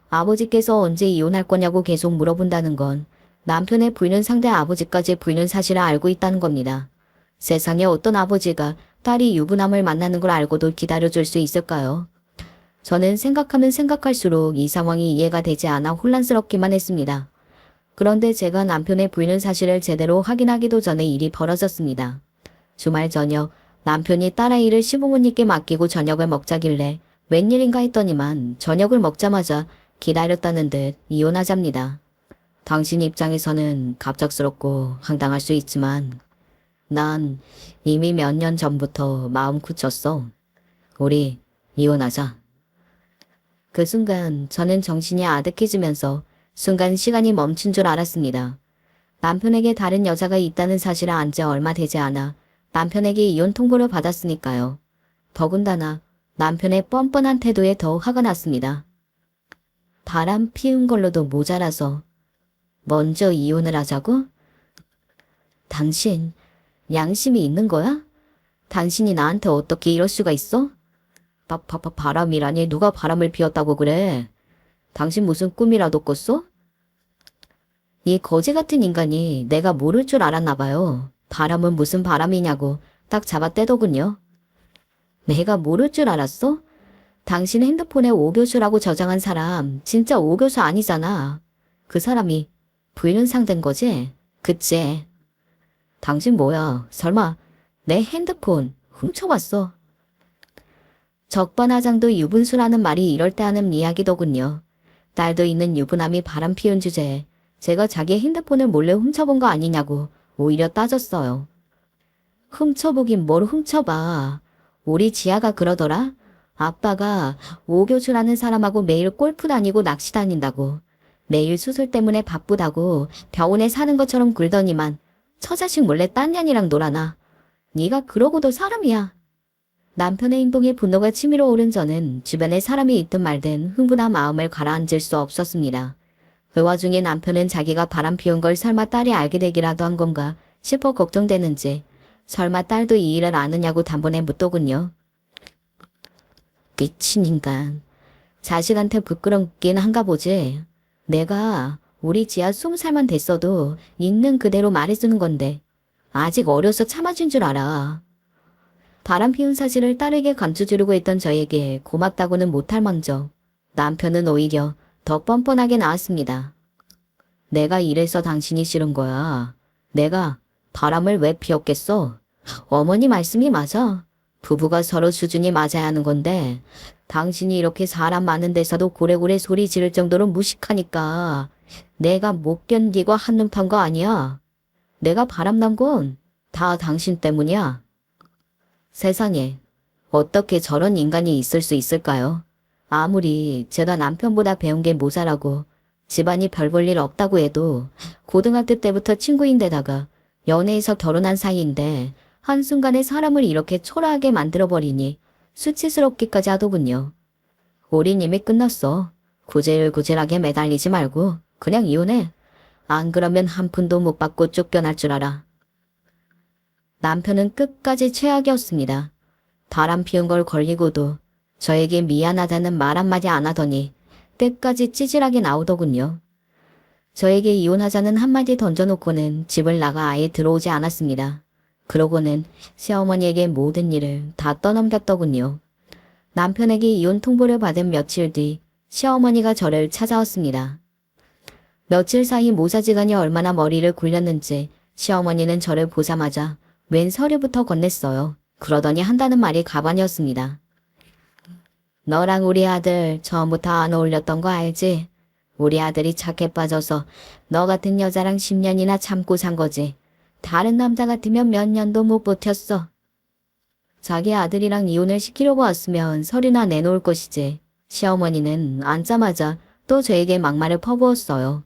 아버지께서 언제 이혼할 거냐고 계속 물어본다는 건 남편의 불륜 상대 아버지까지 불륜 사실을 알고 있다는 겁니다. 세상에 어떤 아버지가 딸이 유부남을 만나는 걸 알고도 기다려줄 수 있을까요? 저는 생각하면 생각할수록 이 상황이 이해가 되지 않아 혼란스럽기만 했습니다. 그런데 제가 남편의 불륜 사실을 제대로 확인하기도 전에 일이 벌어졌습니다. 주말 저녁 남편이 딸아이를 시부모님께 맡기고 저녁을 먹자길래 웬일인가 했더니만 저녁을 먹자마자 기다렸다는 듯 이혼하자입니다. 당신 입장에서는 갑작스럽고 황당할 수 있지만 난 이미 몇 년 전부터 마음 굳혔어. 우리 이혼하자. 그 순간 저는 정신이 아득해지면서 순간 시간이 멈춘 줄 알았습니다. 남편에게 다른 여자가 있다는 사실을 안 지 얼마 되지 않아 남편에게 이혼 통보를 받았으니까요. 더군다나 남편의 뻔뻔한 태도에 더 화가 났습니다. 바람 피운 걸로도 모자라서 먼저 이혼을 하자고? 당신 양심이 있는 거야? 당신이 나한테 어떻게 이럴 수가 있어? 바람이라니 누가 바람을 피웠다고 그래? 당신 무슨 꿈이라도 꿨어? 이 거지 같은 인간이 내가 모를 줄 알았나 봐요. 바람은 무슨 바람이냐고 딱 잡아떼더군요. 내가 모를 줄 알았어? 당신 핸드폰에 오교수라고 저장한 사람 진짜 오교수 아니잖아. 그 사람이 불륜 상대인 거지? 그치? 당신 뭐야? 설마 내 핸드폰 훔쳐봤어? 적반하장도 유분수라는 말이 이럴 때 하는 이야기더군요. 딸도 있는 유부남이 바람 피운 주제에 제가 자기 핸드폰을 몰래 훔쳐본 거 아니냐고 오히려 따졌어요. 훔쳐보긴 뭘 훔쳐봐. 우리 지아가 그러더라. 아빠가 오 교수라는 사람하고 매일 골프 다니고 낚시 다닌다고. 매일 수술 때문에 바쁘다고 병원에 사는 것처럼 굴더니만 처자식 몰래 딴 년이랑 놀아나. 네가 그러고도 사람이야. 남편의 행동에 분노가 치밀어 오른 저는 주변에 사람이 있든 말든 흥분한 마음을 가라앉을 수 없었습니다. 그 와중에 남편은 자기가 바람 피운 걸 설마 딸이 알게 되기라도 한 건가 싶어 걱정되는지 설마 딸도 이 일을 아느냐고 단번에 묻더군요. 미친 인간. 자식한테 부끄럽긴 한가 보지. 내가 우리 지아 20살만 됐어도 있는 그대로 말해주는 건데 아직 어려서 참아준 줄 알아. 바람 피운 사실을 딸에게 감춰주려고 했던 저에게 고맙다고는 못할 먼저 남편은 오히려 더 뻔뻔하게 나왔습니다. 내가 이래서 당신이 싫은 거야. 내가 바람을 왜 피웠겠어? 어머니 말씀이 맞아. 부부가 서로 수준이 맞아야 하는 건데 당신이 이렇게 사람 많은 데서도 고래고래 소리 지를 정도로 무식하니까 내가 못 견디고 한눈 판 거 아니야. 내가 바람난 건 다 당신 때문이야. 세상에 어떻게 저런 인간이 있을 수 있을까요? 아무리 제가 남편보다 배운 게 모자라고 집안이 별 볼 일 없다고 해도 고등학교 때부터 친구인데다가 연애해서 결혼한 사이인데 한순간에 사람을 이렇게 초라하게 만들어버리니 수치스럽기까지 하더군요. 우린 이미 끝났어. 구질구질하게 매달리지 말고 그냥 이혼해. 안 그러면 한 푼도 못 받고 쫓겨날 줄 알아. 남편은 끝까지 최악이었습니다. 바람 피운 걸 걸리고도 저에게 미안하다는 말 한마디 안 하더니 끝까지 찌질하게 나오더군요. 저에게 이혼하자는 한마디 던져놓고는 집을 나가 아예 들어오지 않았습니다. 그러고는 시어머니에게 모든 일을 다 떠넘겼더군요. 남편에게 이혼 통보를 받은 며칠 뒤 시어머니가 저를 찾아왔습니다. 며칠 사이 모사지간이 얼마나 머리를 굴렸는지 시어머니는 저를 보자마자 웬 서류부터 건넸어요. 그러더니 한다는 말이 가관이었습니다. 너랑 우리 아들 처음부터 안 어울렸던 거 알지? 우리 아들이 착해 빠져서 너 같은 여자랑 10년이나 참고 산 거지. 다른 남자 같으면 몇 년도 못 버텼어. 자기 아들이랑 이혼을 시키려고 왔으면 서류나 내놓을 것이지. 시어머니는 앉자마자 또 저에게 막말을 퍼부었어요.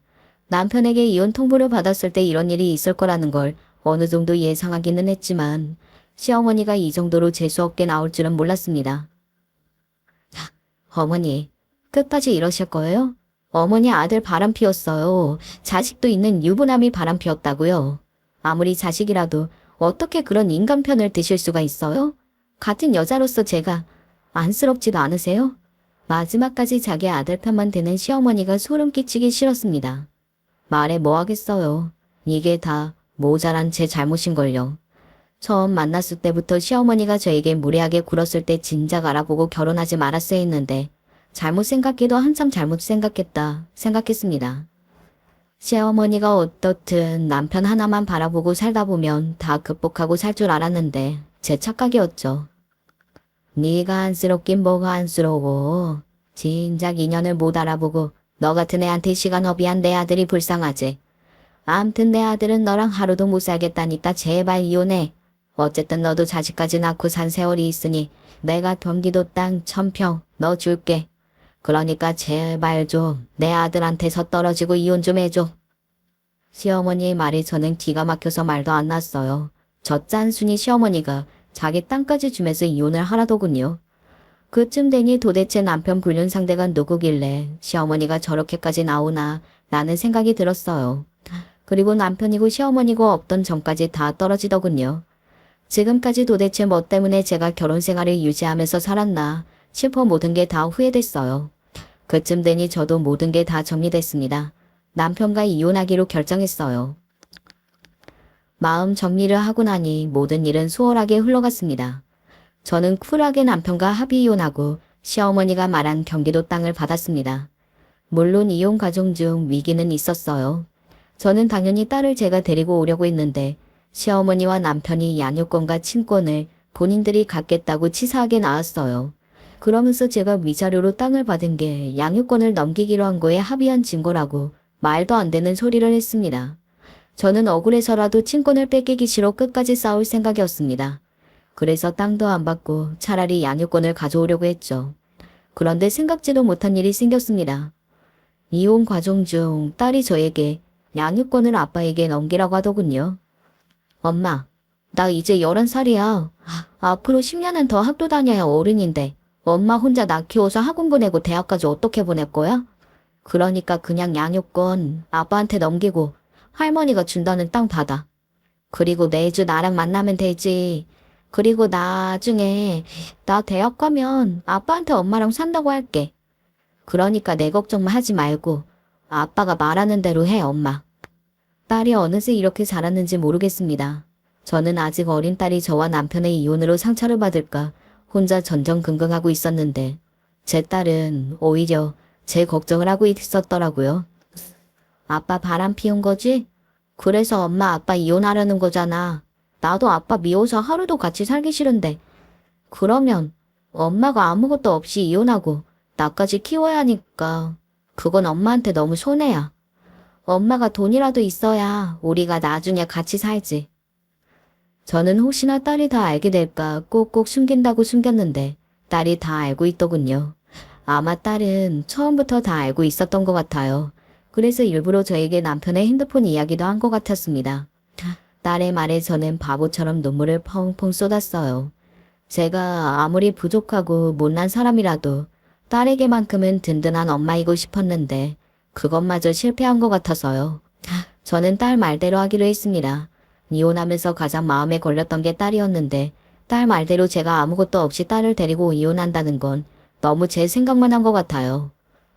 남편에게 이혼 통보를 받았을 때 이런 일이 있을 거라는 걸 어느 정도 예상하기는 했지만 시어머니가 이 정도로 재수없게 나올 줄은 몰랐습니다. 어머니, 끝까지 이러실 거예요? 어머니 아들 바람 피웠어요. 자식도 있는 유부남이 바람 피웠다고요. 아무리 자식이라도 어떻게 그런 인간 편을 드실 수가 있어요? 같은 여자로서 제가 안쓰럽지도 않으세요? 마지막까지 자기 아들 편만 드는 시어머니가 소름 끼치기 싫었습니다. 말해 뭐 하겠어요. 이게 다 모자란 제 잘못인걸요. 처음 만났을 때부터 시어머니가 저에게 무례하게 굴었을 때 진작 알아보고 결혼하지 말았어야 했는데 잘못 생각해도 한참 잘못 생각했다 생각했습니다. 시어머니가 어떻든 남편 하나만 바라보고 살다 보면 다 극복하고 살 줄 알았는데 제 착각이었죠. 네가 안쓰럽긴 뭐가 안쓰러워. 진작 인연을 못 알아보고 너 같은 애한테 시간 허비한 내 아들이 불쌍하지. 암튼 내 아들은 너랑 하루도 못 살겠다니까 제발 이혼해. 어쨌든 너도 자식까지 낳고 산 세월이 있으니 내가 경기도 땅 1000평 너 줄게. 그러니까 제발 좀 내 아들한테서 떨어지고 이혼 좀 해줘. 시어머니의 말이 저는 기가 막혀서 말도 안 났어요. 저 짠순이 시어머니가 자기 땅까지 주면서 이혼을 하라더군요. 그쯤 되니 도대체 남편 불륜 상대가 누구길래 시어머니가 저렇게까지 나오나 라는 생각이 들었어요. 그리고 남편이고 시어머니고 없던 전까지 다 떨어지더군요. 지금까지 도대체 뭐 때문에 제가 결혼 생활을 유지하면서 살았나 싶어 모든 게 다 후회됐어요. 그쯤 되니 저도 모든 게 다 정리됐습니다. 남편과 이혼하기로 결정했어요. 마음 정리를 하고 나니 모든 일은 수월하게 흘러갔습니다. 저는 쿨하게 남편과 합의 이혼하고 시어머니가 말한 경기도 땅을 받았습니다. 물론 이혼 과정 중 위기는 있었어요. 저는 당연히 딸을 제가 데리고 오려고 했는데 시어머니와 남편이 양육권과 친권을 본인들이 갖겠다고 치사하게 나왔어요. 그러면서 제가 위자료로 땅을 받은 게 양육권을 넘기기로 한 거에 합의한 증거라고 말도 안 되는 소리를 했습니다. 저는 억울해서라도 친권을 뺏기기 싫어 끝까지 싸울 생각이었습니다. 그래서 땅도 안 받고 차라리 양육권을 가져오려고 했죠. 그런데 생각지도 못한 일이 생겼습니다. 이혼 과정 중 딸이 저에게 양육권을 아빠에게 넘기라고 하더군요. 엄마, 나 이제 11살이야. 앞으로 10년은 더 학교 다녀야 어른인데 엄마 혼자 나 키워서 학원 보내고 대학까지 어떻게 보낼 거야? 그러니까 그냥 양육권 아빠한테 넘기고 할머니가 준다는 땅 받아. 그리고 매주 나랑 만나면 되지. 그리고 나중에 나 대학 가면 아빠한테 엄마랑 산다고 할게. 그러니까 내 걱정만 하지 말고 아빠가 말하는 대로 해, 엄마. 딸이 어느새 이렇게 자랐는지 모르겠습니다. 저는 아직 어린 딸이 저와 남편의 이혼으로 상처를 받을까 혼자 전전긍긍하고 있었는데 제 딸은 오히려 제 걱정을 하고 있었더라고요. 아빠 바람 피운 거지? 그래서 엄마 아빠 이혼하려는 거잖아. 나도 아빠 미워서 하루도 같이 살기 싫은데. 그러면 엄마가 아무것도 없이 이혼하고 나까지 키워야 하니까 그건 엄마한테 너무 손해야. 엄마가 돈이라도 있어야 우리가 나중에 같이 살지. 저는 혹시나 딸이 다 알게 될까 꼭꼭 숨긴다고 숨겼는데 딸이 다 알고 있더군요. 아마 딸은 처음부터 다 알고 있었던 것 같아요. 그래서 일부러 저에게 남편의 핸드폰 이야기도 한 것 같았습니다. 딸의 말에 저는 바보처럼 눈물을 펑펑 쏟았어요. 제가 아무리 부족하고 못난 사람이라도 딸에게만큼은 든든한 엄마이고 싶었는데 그것마저 실패한 것 같아서요. 저는 딸 말대로 하기로 했습니다. 이혼하면서 가장 마음에 걸렸던 게 딸이었는데 딸 말대로 제가 아무것도 없이 딸을 데리고 이혼한다는 건 너무 제 생각만 한 것 같아요.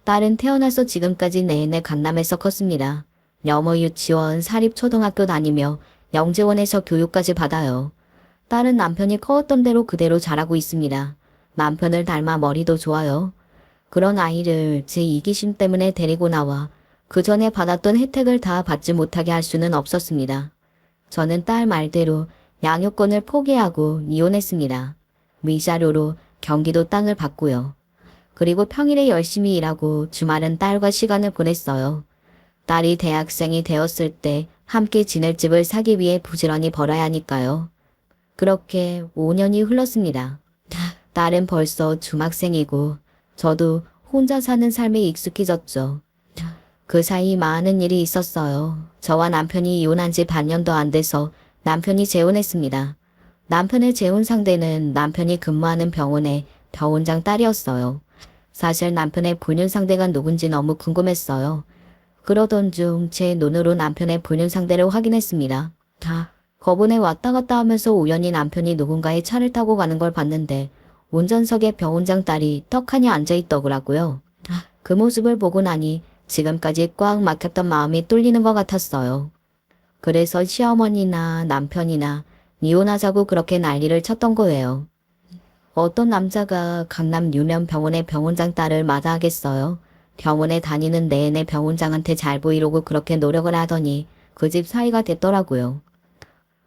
딸은 태어나서 지금까지 내내 강남에서 컸습니다. 영어 유치원, 사립초등학교 다니며 영재원에서 교육까지 받아요. 딸은 남편이 커왔던 대로 그대로 자라고 있습니다. 남편을 닮아 머리도 좋아요. 그런 아이를 제 이기심 때문에 데리고 나와 그 전에 받았던 혜택을 다 받지 못하게 할 수는 없었습니다. 저는 딸 말대로 양육권을 포기하고 이혼했습니다. 위자료로 경기도 땅을 받고요. 그리고 평일에 열심히 일하고 주말은 딸과 시간을 보냈어요. 딸이 대학생이 되었을 때 함께 지낼 집을 사기 위해 부지런히 벌어야 하니까요. 그렇게 5년이 흘렀습니다. 딸은 벌써 중학생이고 저도 혼자 사는 삶에 익숙해졌죠. 그 사이 많은 일이 있었어요. 저와 남편이 이혼한 지 반년도 안 돼서 남편이 재혼했습니다. 남편의 재혼 상대는 남편이 근무하는 병원의 병원장 딸이었어요. 사실 남편의 본인 상대가 누군지 너무 궁금했어요. 그러던 중 제 눈으로 남편의 본인 상대를 확인했습니다. 거분에 왔다 갔다 하면서 우연히 남편이 누군가의 차를 타고 가는 걸 봤는데 운전석에 병원장 딸이 떡하니 앉아있더라고요. 그 모습을 보고 나니 지금까지 꽉 막혔던 마음이 뚫리는 것 같았어요. 그래서 시어머니나 남편이나 이혼하자고 그렇게 난리를 쳤던 거예요. 어떤 남자가 강남 유명 병원의 병원장 딸을 마다하겠어요. 병원에 다니는 내내 병원장한테 잘 보이려고 그렇게 노력을 하더니 그 집 사이가 됐더라고요.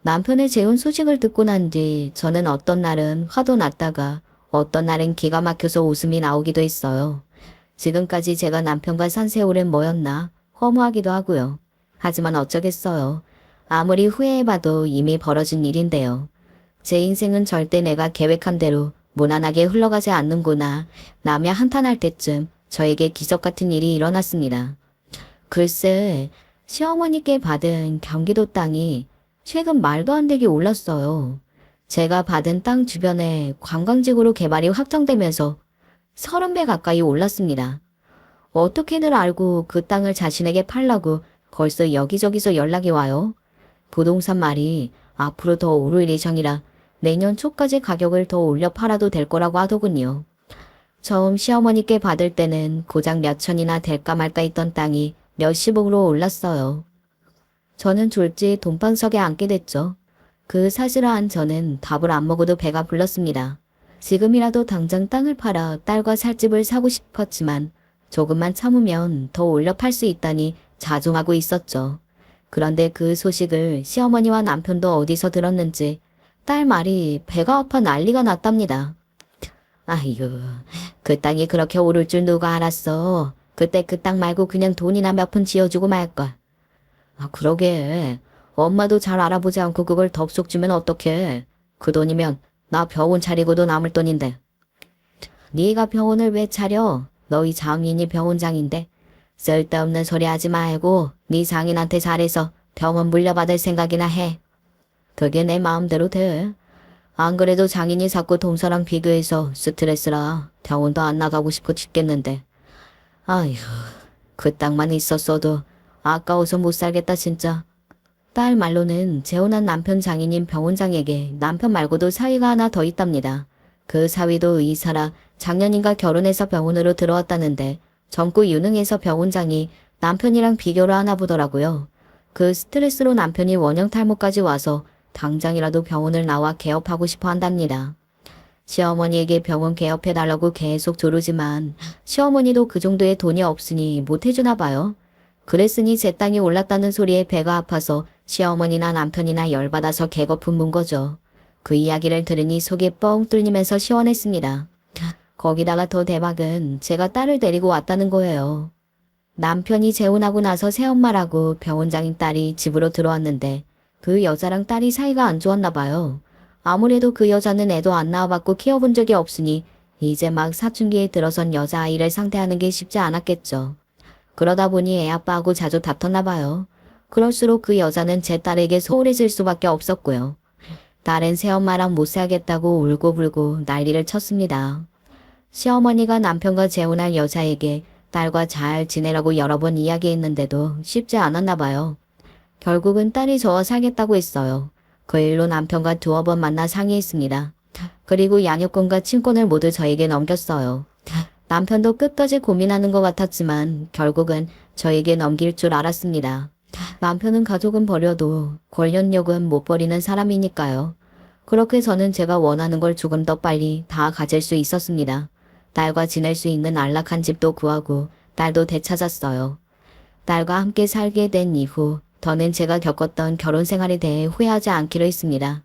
남편의 재혼 소식을 듣고 난 뒤 저는 어떤 날은 화도 났다가 어떤 날은 기가 막혀서 웃음이 나오기도 했어요. 지금까지 제가 남편과 산 세월은 뭐였나 허무하기도 하고요. 하지만 어쩌겠어요. 아무리 후회해봐도 이미 벌어진 일인데요. 제 인생은 절대 내가 계획한 대로 무난하게 흘러가지 않는구나 라며 한탄할 때쯤 저에게 기적 같은 일이 일어났습니다. 글쎄, 시어머니께 받은 경기도 땅이 최근 말도 안 되게 올랐어요. 제가 받은 땅 주변에 관광지구로 개발이 확정되면서 30배 가까이 올랐습니다. 어떻게들 알고 그 땅을 자신에게 팔라고 벌써 여기저기서 연락이 와요. 부동산 말이 앞으로 더 오를 예정이라 내년 초까지 가격을 더 올려 팔아도 될 거라고 하더군요. 처음 시어머니께 받을 때는 고작 몇 천이나 될까 말까 있던 땅이 몇십억으로 올랐어요. 저는 졸지 돈방석에 앉게 됐죠. 그 사실을 안 저는 밥을 안 먹어도 배가 불렀습니다. 지금이라도 당장 땅을 팔아 딸과 살 집을 사고 싶었지만 조금만 참으면 더 올려 팔 수 있다니 자중하고 있었죠. 그런데 그 소식을 시어머니와 남편도 어디서 들었는지 딸 말이 배가 아파 난리가 났답니다. 아이고, 그 땅이 그렇게 오를 줄 누가 알았어. 그때 그 땅 말고 그냥 돈이나 몇 푼 지어주고 말걸. 그러게. 엄마도 잘 알아보지 않고 그걸 덥석 주면 어떡해. 그 돈이면 나 병원 차리고도 남을 돈인데. 네가 병원을 왜 차려? 너희 장인이 병원장인데. 쓸데없는 소리 하지 말고 네 장인한테 잘해서 병원 물려받을 생각이나 해. 그게 내 마음대로 돼. 안 그래도 장인이 자꾸 동서랑 비교해서 스트레스라 병원도 안 나가고 싶어 죽겠는데. 아휴, 그 땅만 있었어도 아까워서 못 살겠다 진짜. 딸 말로는 재혼한 남편 장인인 병원장에게 남편 말고도 사위가 하나 더 있답니다. 그 사위도 의사라 작년인가 결혼해서 병원으로 들어왔다는데 젊고 유능해서 병원장이 남편이랑 비교를 하나 보더라고요. 그 스트레스로 남편이 원형 탈모까지 와서 당장이라도 병원을 나와 개업하고 싶어 한답니다. 시어머니에게 병원 개업해달라고 계속 조르지만 시어머니도 그 정도의 돈이 없으니 못 해주나 봐요. 그랬으니 제 땅이 올랐다는 소리에 배가 아파서 시어머니나 남편이나 열받아서 개거품 문 거죠. 그 이야기를 들으니 속이 뻥 뚫리면서 시원했습니다. 거기다가 더 대박은 제가 딸을 데리고 왔다는 거예요. 남편이 재혼하고 나서 새엄마라고 병원장인 딸이 집으로 들어왔는데 그 여자랑 딸이 사이가 안 좋았나 봐요. 아무래도 그 여자는 애도 안 낳아봤고 키워본 적이 없으니 이제 막 사춘기에 들어선 여자아이를 상대하는 게 쉽지 않았겠죠. 그러다 보니 애 아빠하고 자주 다퉜나 봐요. 그럴수록 그 여자는 제 딸에게 소홀해질 수밖에 없었고요. 딸은 새엄마랑 못 살겠다고 울고불고 난리를 쳤습니다. 시어머니가 남편과 재혼할 여자에게 딸과 잘 지내라고 여러 번 이야기했는데도 쉽지 않았나 봐요. 결국은 딸이 저와 살겠다고 했어요. 그 일로 남편과 두어 번 만나 상의했습니다. 그리고 양육권과 친권을 모두 저에게 넘겼어요. 남편도 끝까지 고민하는 것 같았지만 결국은 저에게 넘길 줄 알았습니다. 남편은 가족은 버려도 권력욕은 못 버리는 사람이니까요. 그렇게 저는 제가 원하는 걸 조금 더 빨리 다 가질 수 있었습니다. 딸과 지낼 수 있는 안락한 집도 구하고 딸도 되찾았어요. 딸과 함께 살게 된 이후 더는 제가 겪었던 결혼 생활에 대해 후회하지 않기로 했습니다.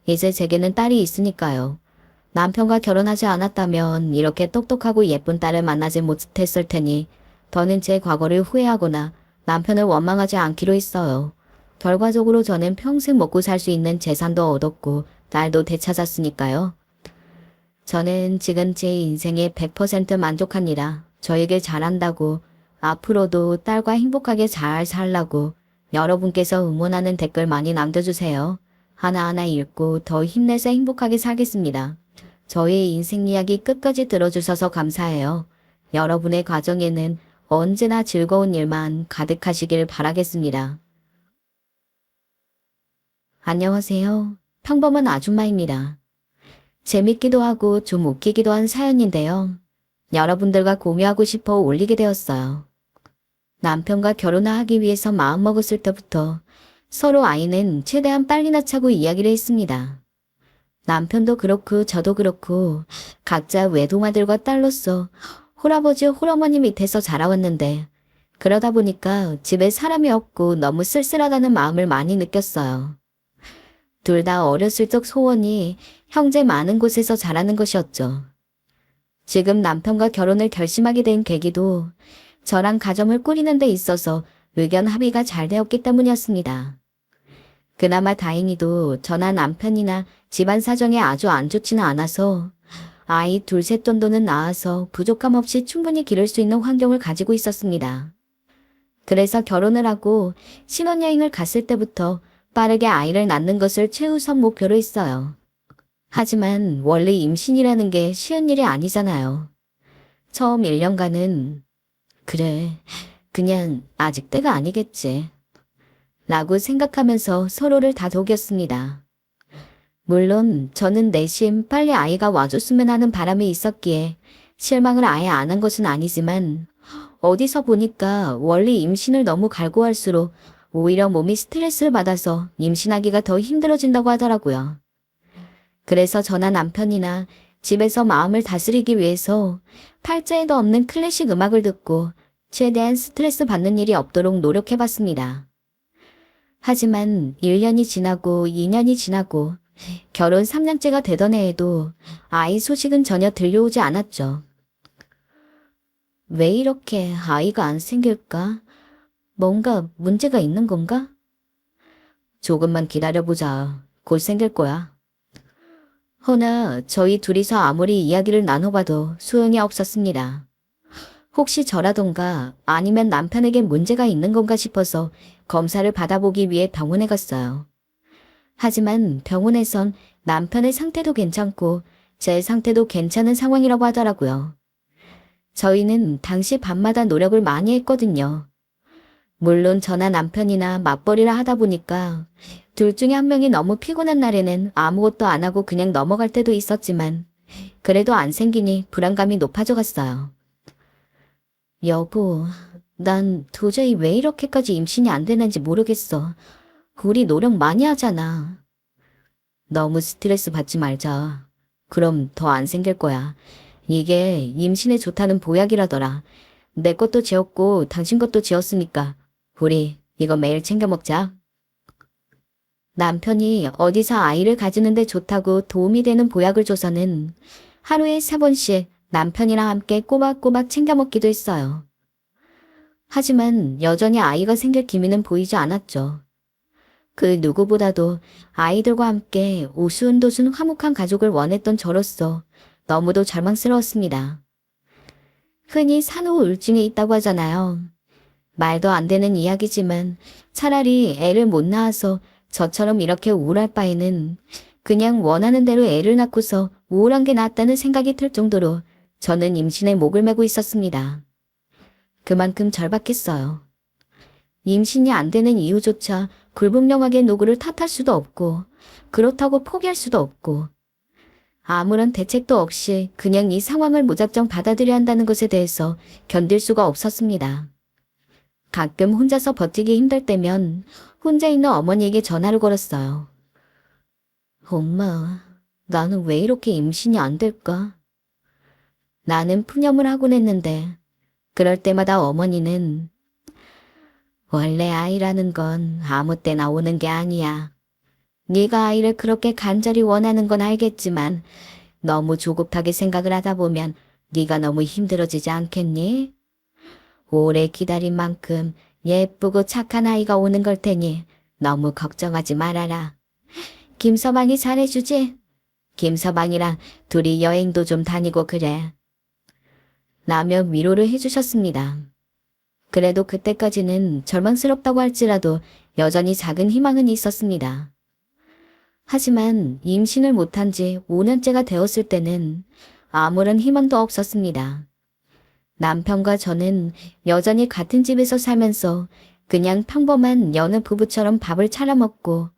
이제 제게는 딸이 있으니까요. 남편과 결혼하지 않았다면 이렇게 똑똑하고 예쁜 딸을 만나지 못했을 테니 더는 제 과거를 후회하거나 남편을 원망하지 않기로 했어요. 결과적으로 저는 평생 먹고 살 수 있는 재산도 얻었고 딸도 되찾았으니까요. 저는 지금 제 인생에 100% 만족합니다. 저에게 잘한다고 앞으로도 딸과 행복하게 잘 살라고 여러분께서 응원하는 댓글 많이 남겨주세요. 하나하나 읽고 더 힘내서 행복하게 살겠습니다. 저의 인생 이야기 끝까지 들어주셔서 감사해요. 여러분의 가정에는 언제나 즐거운 일만 가득하시길 바라겠습니다. 안녕하세요. 평범한 아줌마입니다. 재밌기도 하고 좀 웃기기도 한 사연인데요. 여러분들과 공유하고 싶어 올리게 되었어요. 남편과 결혼을 하기 위해서 마음먹었을 때부터 서로 아이는 최대한 빨리 낳자고 이야기를 했습니다. 남편도 그렇고 저도 그렇고 각자 외동아들과 딸로서 홀아버지 홀어머니 밑에서 자라왔는데 그러다 보니까 집에 사람이 없고 너무 쓸쓸하다는 마음을 많이 느꼈어요. 둘 다 어렸을 적 소원이 형제 많은 곳에서 자라는 것이었죠. 지금 남편과 결혼을 결심하게 된 계기도 저랑 가정을 꾸리는 데 있어서 의견 합의가 잘 되었기 때문이었습니다. 그나마 다행히도 저나 남편이나 집안 사정이 아주 안 좋지는 않아서 아이 둘 셋 정도는 낳아서 부족함 없이 충분히 기를 수 있는 환경을 가지고 있었습니다. 그래서 결혼을 하고 신혼여행을 갔을 때부터 빠르게 아이를 낳는 것을 최우선 목표로 했어요. 하지만 원래 임신이라는 게 쉬운 일이 아니잖아요. 처음 1년간은 그래, 그냥 아직 때가 아니겠지 라고 생각하면서 서로를 다독였습니다. 물론 저는 내심 빨리 아이가 와줬으면 하는 바람이 있었기에 실망을 아예 안 한 것은 아니지만 어디서 보니까 원래 임신을 너무 갈구할수록 오히려 몸이 스트레스를 받아서 임신하기가 더 힘들어진다고 하더라고요. 그래서 저나 남편이나 집에서 마음을 다스리기 위해서 팔자에도 없는 클래식 음악을 듣고 최대한 스트레스 받는 일이 없도록 노력해봤습니다. 하지만 1년이 지나고 2년이 지나고 결혼 3년째가 되던 해에도 아이 소식은 전혀 들려오지 않았죠. 왜 이렇게 아이가 안 생길까? 뭔가 문제가 있는 건가? 조금만 기다려보자. 곧 생길 거야. 허나 저희 둘이서 아무리 이야기를 나눠봐도 소용이 없었습니다. 혹시 저라던가 아니면 남편에게 문제가 있는 건가 싶어서 검사를 받아보기 위해 병원에 갔어요. 하지만 병원에선 남편의 상태도 괜찮고 제 상태도 괜찮은 상황이라고 하더라고요. 저희는 당시 밤마다 노력을 많이 했거든요. 물론 저나 남편이나 맞벌이라 하다 보니까 둘 중에 한 명이 너무 피곤한 날에는 아무것도 안 하고 그냥 넘어갈 때도 있었지만 그래도 안 생기니 불안감이 높아져 갔어요. 여보, 난 도저히 왜 이렇게까지 임신이 안 되는지 모르겠어. 우리 노력 많이 하잖아. 너무 스트레스 받지 말자. 그럼 더 안 생길 거야. 이게 임신에 좋다는 보약이라더라. 내 것도 지었고 당신 것도 지었으니까 우리 이거 매일 챙겨 먹자. 남편이 어디서 아이를 가지는데 좋다고 도움이 되는 보약을 줘서는 하루에 3번씩 남편이랑 함께 꼬박꼬박 챙겨 먹기도 했어요. 하지만 여전히 아이가 생길 기미는 보이지 않았죠. 그 누구보다도 아이들과 함께 오순도순 화목한 가족을 원했던 저로서 너무도 절망스러웠습니다. 흔히 산후 우울증이 있다고 하잖아요. 말도 안 되는 이야기지만 차라리 애를 못 낳아서 저처럼 이렇게 우울할 바에는 그냥 원하는 대로 애를 낳고서 우울한 게 낫다는 생각이 들 정도로 저는 임신에 목을 매고 있었습니다. 그만큼 절박했어요. 임신이 안 되는 이유조차 불분명하게 누구를 탓할 수도 없고 그렇다고 포기할 수도 없고 아무런 대책도 없이 그냥 이 상황을 무작정 받아들여야 한다는 것에 대해서 견딜 수가 없었습니다. 가끔 혼자서 버티기 힘들 때면 혼자 있는 어머니에게 전화를 걸었어요. 엄마, 나는 왜 이렇게 임신이 안 될까? 나는 푸념을 하곤 했는데 그럴 때마다 어머니는 원래 아이라는 건 아무 때나 오는 게 아니야. 네가 아이를 그렇게 간절히 원하는 건 알겠지만 너무 조급하게 생각을 하다 보면 네가 너무 힘들어지지 않겠니? 오래 기다린 만큼 예쁘고 착한 아이가 오는 걸 테니 너무 걱정하지 말아라. 김서방이 잘해주지? 김서방이랑 둘이 여행도 좀 다니고 그래. 라며 위로를 해주셨습니다. 그래도 그때까지는 절망스럽다고 할지라도 여전히 작은 희망은 있었습니다. 하지만 임신을 못한 지 5년째가 되었을 때는 아무런 희망도 없었습니다. 남편과 저는 여전히 같은 집에서 살면서 그냥 평범한 여느 부부처럼 밥을 차려 먹고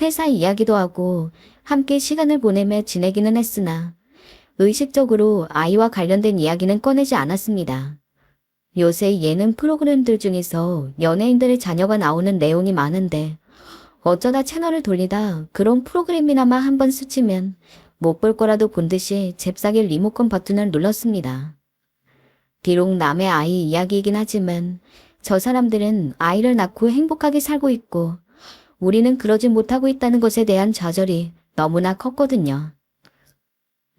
회사 이야기도 하고 함께 시간을 보내며 지내기는 했으나 의식적으로 아이와 관련된 이야기는 꺼내지 않았습니다. 요새 예능 프로그램들 중에서 연예인들의 자녀가 나오는 내용이 많은데 어쩌다 채널을 돌리다 그런 프로그램이나마 한번 스치면 못 볼 거라도 본 듯이 잽싸게 리모컨 버튼을 눌렀습니다. 비록 남의 아이 이야기이긴 하지만 저 사람들은 아이를 낳고 행복하게 살고 있고 우리는 그러지 못하고 있다는 것에 대한 좌절이 너무나 컸거든요.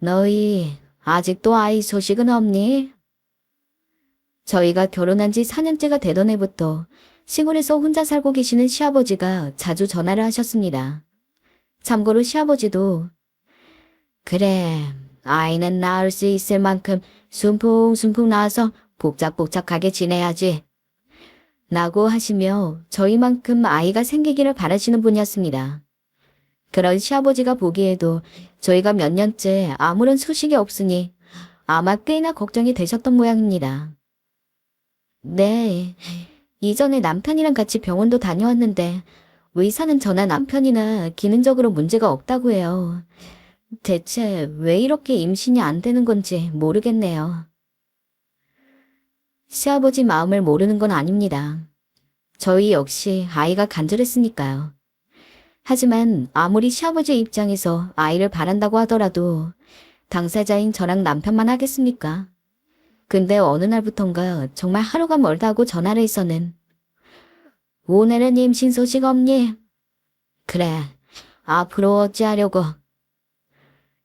너희 아직도 아이 소식은 없니? 저희가 결혼한 지 4년째가 되던 해부터 시골에서 혼자 살고 계시는 시아버지가 자주 전화를 하셨습니다. 참고로 시아버지도 그래, 아이는 낳을 수 있을 만큼 숨풍숨풍 나와서 복작복작하게 지내야지. 라고 하시며 저희만큼 아이가 생기기를 바라시는 분이었습니다. 그런 시아버지가 보기에도 저희가 몇 년째 아무런 소식이 없으니 아마 꽤나 걱정이 되셨던 모양입니다. 네, 이전에 남편이랑 같이 병원도 다녀왔는데 의사는 저나 남편이나 기능적으로 문제가 없다고 해요. 대체 왜 이렇게 임신이 안 되는 건지 모르겠네요. 시아버지 마음을 모르는 건 아닙니다. 저희 역시 아이가 간절했으니까요. 하지만 아무리 시아버지 입장에서 아이를 바란다고 하더라도 당사자인 저랑 남편만 하겠습니까? 근데 어느 날부턴가 정말 하루가 멀다 하고 전화를 해서는 오늘은 임신 소식 없니? 그래, 앞으로 어찌하려고?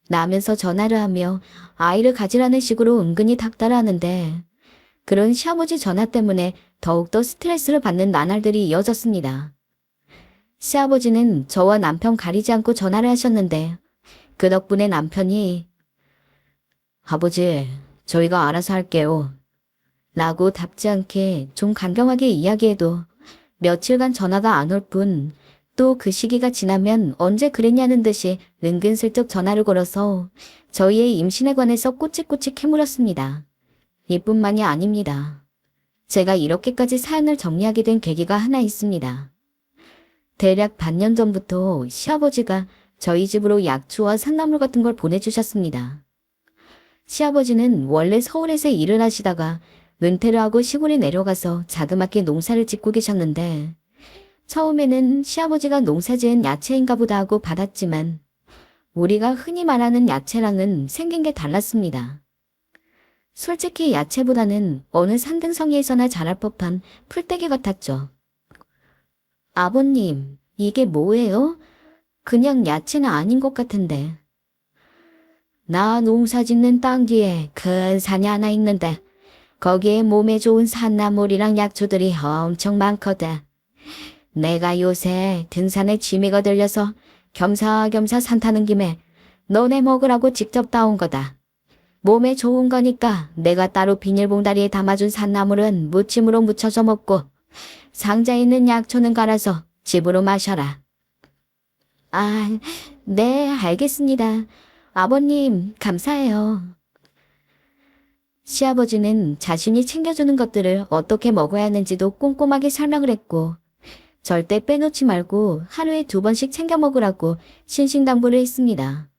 라면서 전화를 하며 아이를 가지라는 식으로 은근히 닥달을 하는데 그런 시아버지 전화 때문에 더욱더 스트레스를 받는 나날들이 이어졌습니다. 시아버지는 저와 남편 가리지 않고 전화를 하셨는데 그 덕분에 남편이 아버지, 저희가 알아서 할게요. 라고 답지 않게 좀 강경하게 이야기해도 며칠간 전화가 안 올 뿐 또 그 시기가 지나면 언제 그랬냐는 듯이 은근슬쩍 전화를 걸어서 저희의 임신에 관해서 꼬치꼬치 캐물었습니다. 이뿐만이 아닙니다. 제가 이렇게까지 사연을 정리하게 된 계기가 하나 있습니다. 대략 반년 전부터 시아버지가 저희 집으로 약초와 산나물 같은 걸 보내주셨습니다. 시아버지는 원래 서울에서 일을 하시다가 은퇴를 하고 시골에 내려가서 자그맣게 농사를 짓고 계셨는데 처음에는 시아버지가 농사지은 야채인가 보다 하고 받았지만 우리가 흔히 말하는 야채랑은 생긴 게 달랐습니다. 솔직히 야채보다는 어느 산등성이에서나 자랄 법한 풀떼기 같았죠. 아버님, 이게 뭐예요? 그냥 야채는 아닌 것 같은데. 나 농사 짓는 땅 뒤에 큰 산이 하나 있는데 거기에 몸에 좋은 산나물이랑 약초들이 엄청 많거든. 내가 요새 등산에 취미가 들려서 겸사겸사 산 타는 김에 너네 먹으라고 직접 따온 거다. 몸에 좋은 거니까 내가 따로 비닐봉다리에 담아준 산나물은 무침으로 무쳐서 먹고 상자에 있는 약초는 갈아서 집으로 마셔라. 아, 네, 알겠습니다. 아버님, 감사해요. 시아버지는 자신이 챙겨주는 것들을 어떻게 먹어야 하는지도 꼼꼼하게 설명을 했고 절대 빼놓지 말고 하루에 2번씩 챙겨 먹으라고 신신당부를 했습니다.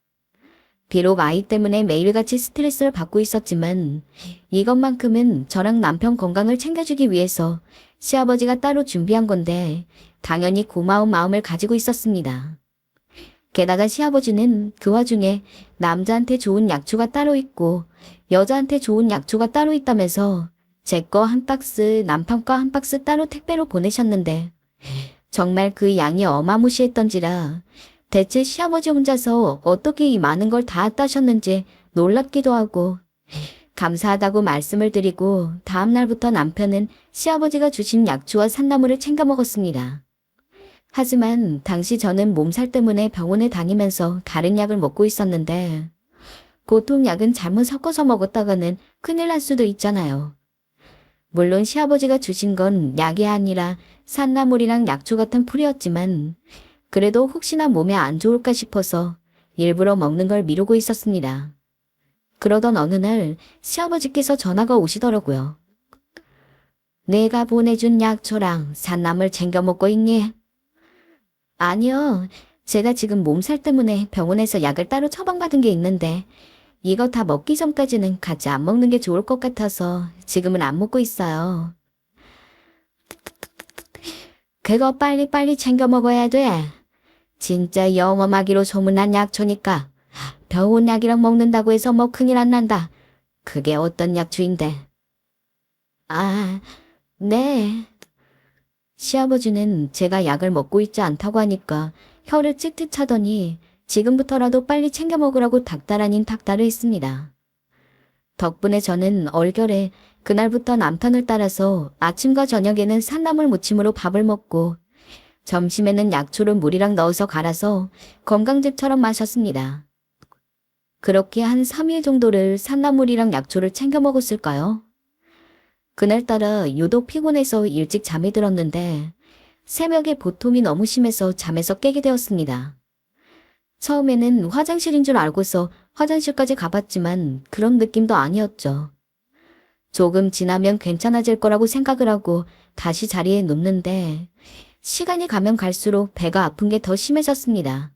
비록 아이 때문에 매일같이 스트레스를 받고 있었지만 이것만큼은 저랑 남편 건강을 챙겨주기 위해서 시아버지가 따로 준비한 건데 당연히 고마운 마음을 가지고 있었습니다. 게다가 시아버지는 그 와중에 남자한테 좋은 약초가 따로 있고 여자한테 좋은 약초가 따로 있다면서 제 거 한 박스, 남편 거 한 박스 따로 택배로 보내셨는데 정말 그 양이 어마무시했던지라 대체 시아버지 혼자서 어떻게 이 많은 걸 다 따셨는지 놀랍기도 하고 감사하다고 말씀을 드리고 다음 날부터 남편은 시아버지가 주신 약초와 산나물을 챙겨 먹었습니다. 하지만 당시 저는 몸살 때문에 병원에 다니면서 다른 약을 먹고 있었는데 보통약은 잘못 섞어서 먹었다가는 큰일 날 수도 있잖아요. 물론 시아버지가 주신 건 약이 아니라 산나물이랑 약초 같은 풀이었지만 그래도 혹시나 몸에 안 좋을까 싶어서 일부러 먹는 걸 미루고 있었습니다. 그러던 어느 날 시아버지께서 전화가 오시더라고요. 내가 보내준 약초랑 산나물 챙겨 먹고 있니? 아니요. 제가 지금 몸살 때문에 병원에서 약을 따로 처방받은 게 있는데 이거 다 먹기 전까지는 같이 안 먹는 게 좋을 것 같아서 지금은 안 먹고 있어요. 그거 빨리빨리 챙겨 먹어야 돼. 진짜 영험하기로 소문난 약초니까 병원 약이랑 먹는다고 해서 뭐 큰일 안 난다. 그게 어떤 약초인데? 아, 네. 시아버지는 제가 약을 먹고 있지 않다고 하니까 혀를 찍찍 차더니 지금부터라도 빨리 챙겨 먹으라고 닥달 아닌 닥달을 했습니다. 덕분에 저는 얼결에 그날부터 남편을 따라서 아침과 저녁에는 산나물 무침으로 밥을 먹고 점심에는 약초를 물이랑 넣어서 갈아서 건강즙처럼 마셨습니다. 그렇게 한 3일 정도를 산나물이랑 약초를 챙겨 먹었을까요? 그날따라 유독 피곤해서 일찍 잠이 들었는데 새벽에 보통이 너무 심해서 잠에서 깨게 되었습니다. 처음에는 화장실인 줄 알고서 화장실까지 가봤지만 그런 느낌도 아니었죠. 조금 지나면 괜찮아질 거라고 생각을 하고 다시 자리에 눕는데 시간이 가면 갈수록 배가 아픈 게 더 심해졌습니다.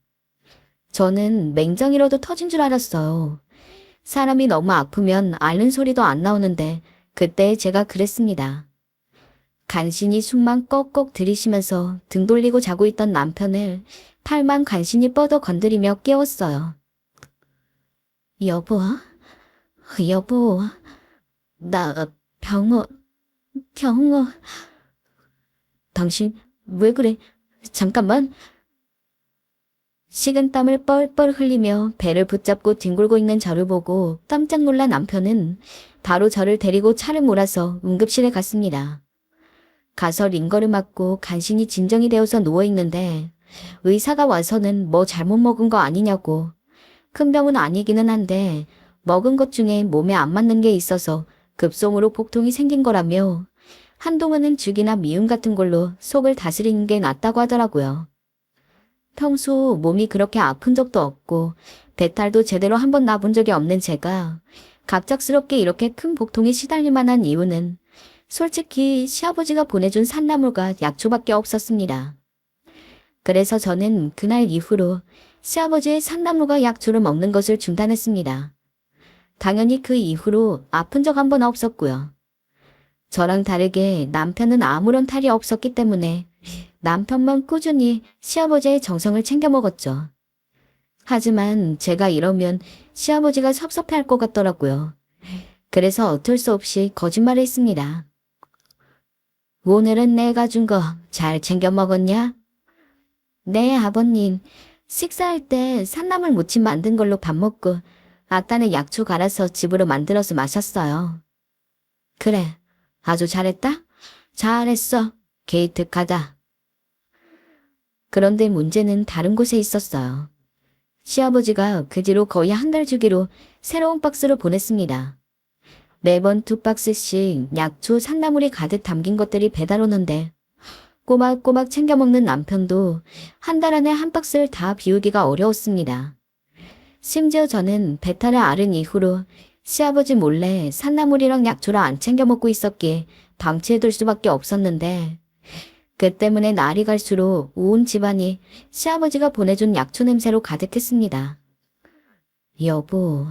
저는 맹장이라도 터진 줄 알았어요. 사람이 너무 아프면 앓는 소리도 안 나오는데 그때 제가 그랬습니다. 간신히 숨만 꺽꺽 들이쉬면서 등 돌리고 자고 있던 남편을 팔만 간신히 뻗어 건드리며 깨웠어요. 여보, 나 병원, 당신 왜 그래? 잠깐만. 식은땀을 뻘뻘 흘리며 배를 붙잡고 뒹굴고 있는 저를 보고 깜짝 놀란 남편은 바로 저를 데리고 차를 몰아서 응급실에 갔습니다. 가서 링거를 맞고 간신히 진정이 되어서 누워있는데 의사가 와서는 뭐 잘못 먹은 거 아니냐고. 큰 병은 아니기는 한데 먹은 것 중에 몸에 안 맞는 게 있어서 급성으로 복통이 생긴 거라며 한동안은 죽이나 미움 같은 걸로 속을 다스리는 게 낫다고 하더라고요. 평소 몸이 그렇게 아픈 적도 없고 배탈도 제대로 한번 나본 적이 없는 제가 갑작스럽게 이렇게 큰 복통에 시달릴 만한 이유는 솔직히 시아버지가 보내준 산나물과 약초밖에 없었습니다. 그래서 저는 그날 이후로 시아버지의 산나물과 약초를 먹는 것을 중단했습니다. 당연히 그 이후로 아픈 적 한 번 없었고요. 저랑 다르게 남편은 아무런 탈이 없었기 때문에 남편만 꾸준히 시아버지의 정성을 챙겨 먹었죠. 하지만 제가 이러면 시아버지가 섭섭해할 것 같더라고요. 그래서 어쩔 수 없이 거짓말을 했습니다. 오늘은 내가 준 거 잘 챙겨 먹었냐? 네, 아버님. 식사할 때 산나물 무침 만든 걸로 밥 먹고 아까는 약초 갈아서 집으로 만들어서 마셨어요. 그래, 아주 잘했다? 잘했어. 게이득하다. 그런데 문제는 다른 곳에 있었어요. 시아버지가 그 뒤로 거의 한 달 주기로 새로운 박스를 보냈습니다. 매번 2박스씩 약초, 산나물이 가득 담긴 것들이 배달 오는데 꼬박꼬박 챙겨 먹는 남편도 한 달 안에 한 박스를 다 비우기가 어려웠습니다. 심지어 저는 배탈을 앓은 이후로 시아버지 몰래 산나물이랑 약초를 안 챙겨 먹고 있었기에 방치해둘 수밖에 없었는데 그 때문에 날이 갈수록 온 집안이 시아버지가 보내준 약초 냄새로 가득했습니다. 여보,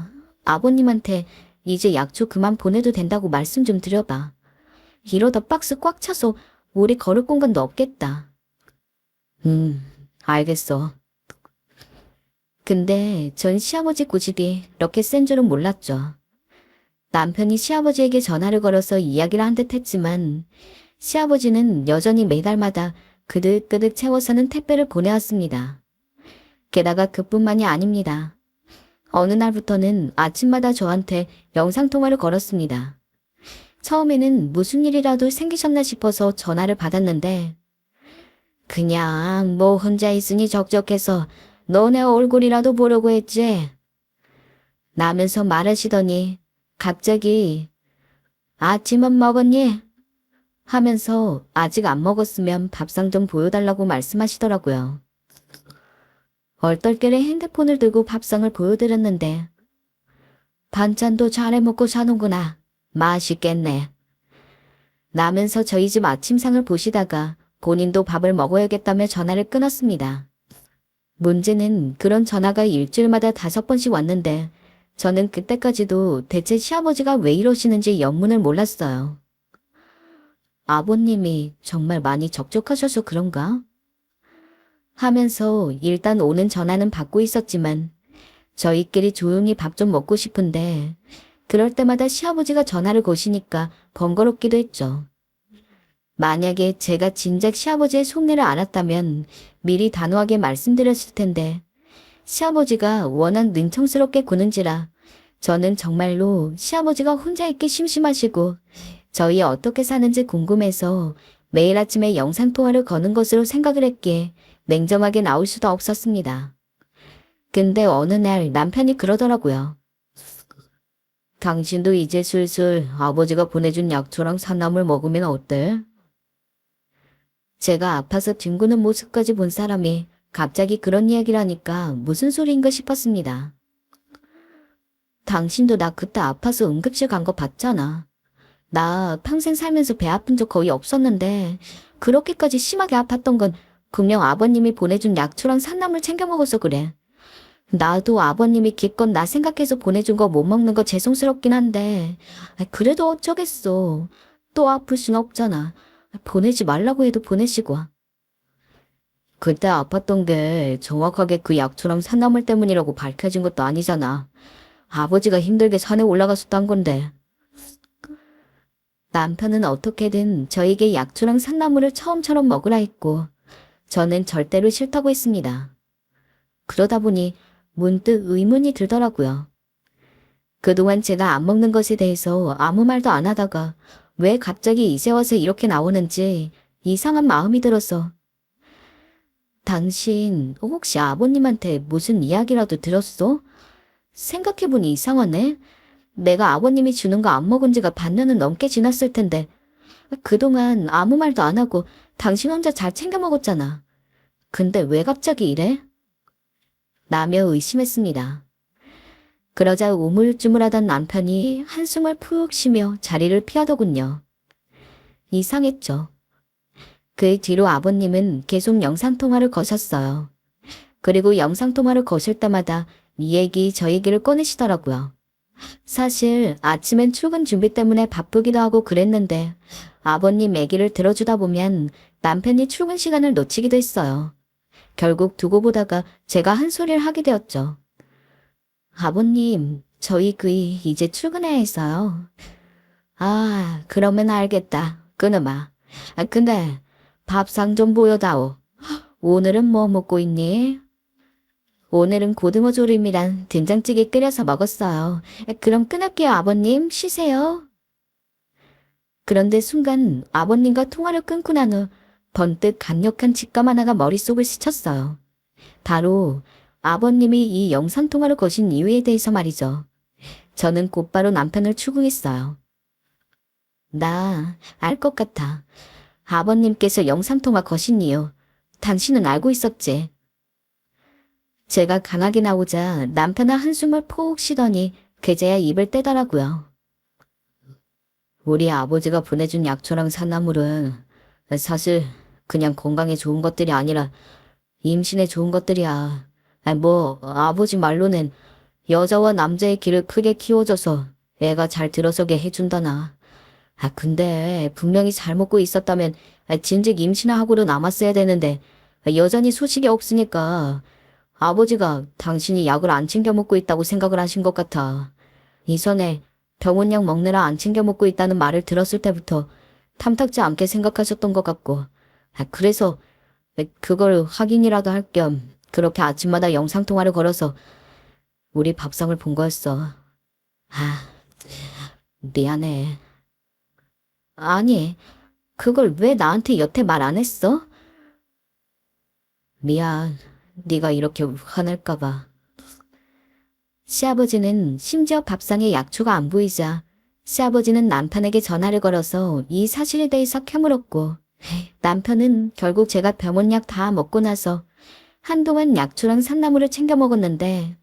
아버님한테 이제 약초 그만 보내도 된다고 말씀 좀 드려봐. 이러다 박스 꽉 차서 오래 걸을 공간도 없겠다. 알겠어. 근데 전 시아버지 고집이 이렇게 센 줄은 몰랐죠. 남편이 시아버지에게 전화를 걸어서 이야기를 한 듯 했지만 시아버지는 여전히 매달마다 그득그득 채워서는 택배를 보내왔습니다. 게다가 그뿐만이 아닙니다. 어느 날부터는 아침마다 저한테 영상통화를 걸었습니다. 처음에는 무슨 일이라도 생기셨나 싶어서 전화를 받았는데 그냥 뭐 혼자 있으니 적적해서 너네 얼굴이라도 보려고 했지. 라면서 말하시더니 갑자기 아침은 먹었니? 하면서 아직 안 먹었으면 밥상 좀 보여달라고 말씀하시더라고요. 얼떨결에 핸드폰을 들고 밥상을 보여드렸는데 반찬도 잘해 먹고 사는구나. 맛있겠네. 라면서 저희 집 아침상을 보시다가 본인도 밥을 먹어야겠다며 전화를 끊었습니다. 문제는 그런 전화가 일주일마다 5번씩 왔는데 저는 그때까지도 대체 시아버지가 왜 이러시는지 연문을 몰랐어요. 아버님이 정말 많이 적적하셔서 그런가? 하면서 일단 오는 전화는 받고 있었지만 저희끼리 조용히 밥 좀 먹고 싶은데 그럴 때마다 시아버지가 전화를 거시니까 번거롭기도 했죠. 만약에 제가 진작 시아버지의 속내를 알았다면 미리 단호하게 말씀드렸을 텐데 시아버지가 워낙 능청스럽게 구는지라 저는 정말로 시아버지가 혼자 있기 심심하시고 저희 어떻게 사는지 궁금해서 매일 아침에 영상통화를 거는 것으로 생각을 했기에 냉정하게 나올 수도 없었습니다. 근데 어느 날 남편이 그러더라고요. 당신도 이제 슬슬 아버지가 보내준 약초랑 산나물 먹으면 어때? 제가 아파서 뒹구는 모습까지 본 사람이 갑자기 그런 이야기를 하니까 무슨 소리인가 싶었습니다. 당신도 나 그때 아파서 응급실 간 거 봤잖아. 나 평생 살면서 배 아픈 적 거의 없었는데 그렇게까지 심하게 아팠던 건 분명 아버님이 보내준 약초랑 산나물 챙겨 먹어서 그래. 나도 아버님이 기껏 나 생각해서 보내준 거 못 먹는 거 죄송스럽긴 한데 그래도 어쩌겠어. 또 아플 순 없잖아. 보내지 말라고 해도 보내시고. 그때 아팠던 게 정확하게 그 약초랑 산나물 때문이라고 밝혀진 것도 아니잖아. 아버지가 힘들게 산에 올라가서 딴 건데. 남편은 어떻게든 저에게 약초랑 산나물을 처음처럼 먹으라 했고 저는 절대로 싫다고 했습니다. 그러다 보니 문득 의문이 들더라고요. 그동안 제가 안 먹는 것에 대해서 아무 말도 안 하다가 왜 갑자기 이제 와서 이렇게 나오는지 이상한 마음이 들어서 당신 혹시 아버님한테 무슨 이야기라도 들었어? 생각해보니 이상하네. 내가 아버님이 주는 거 안 먹은 지가 반년은 넘게 지났을 텐데 그동안 아무 말도 안 하고 당신 혼자 잘 챙겨 먹었잖아. 근데 왜 갑자기 이래? 라며 의심했습니다. 그러자 우물쭈물하던 남편이 한숨을 푹 쉬며 자리를 피하더군요. 이상했죠. 그 뒤로 아버님은 계속 영상통화를 거셨어요. 그리고 영상통화를 거실 때마다 이 얘기 저 얘기를 꺼내시더라고요. 사실 아침엔 출근 준비 때문에 바쁘기도 하고 그랬는데 아버님 얘기를 들어주다 보면 남편이 출근 시간을 놓치기도 했어요. 결국 두고 보다가 제가 한 소리를 하게 되었죠. 아버님, 저희 이제 출근해야 했어요. 아, 그러면 알겠다. 끊으마. 근데 밥상 좀 보여다오. 오늘은 뭐 먹고 있니? 오늘은 고등어 조림이랑 된장찌개 끓여서 먹었어요. 그럼 끊을게요, 아버님. 쉬세요. 그런데 순간 아버님과 통화를 끊고 난 후 번뜩 강력한 직감 하나가 머릿속을 스쳤어요. 바로 아버님이 이 영상통화를 거신 이유에 대해서 말이죠. 저는 곧바로 남편을 추궁했어요. 나 알 것 같아. 아버님께서 영상통화 거신 이유. 당신은 알고 있었지. 제가 강하게 나오자 남편은 한숨을 푹 쉬더니 그제야 입을 떼더라고요. 우리 아버지가 보내준 약초랑 산나물은 사실 그냥 건강에 좋은 것들이 아니라 임신에 좋은 것들이야. 아버지 말로는 여자와 남자의 길을 크게 키워줘서 애가 잘 들어서게 해준다나. 근데 분명히 잘 먹고 있었다면 진즉 임신하고도 남았어야 되는데 여전히 소식이 없으니까 아버지가 당신이 약을 안 챙겨 먹고 있다고 생각을 하신 것 같아. 이전에 병원약 먹느라 안 챙겨 먹고 있다는 말을 들었을 때부터 탐탁지 않게 생각하셨던 것 같고, 그래서 그걸 확인이라도 할 겸 그렇게 아침마다 영상통화를 걸어서 우리 밥상을 본 거였어. 미안해. 아니, 그걸 왜 나한테 여태 말 안 했어? 미안. 네가 이렇게 화낼까 봐. 시아버지는 심지어 밥상에 약초가 안 보이자 시아버지는 남편에게 전화를 걸어서 이 사실에 대해서 캐물었고 남편은 결국 제가 병원약 다 먹고 나서 한동안 약초랑 산나물을 챙겨 먹었는데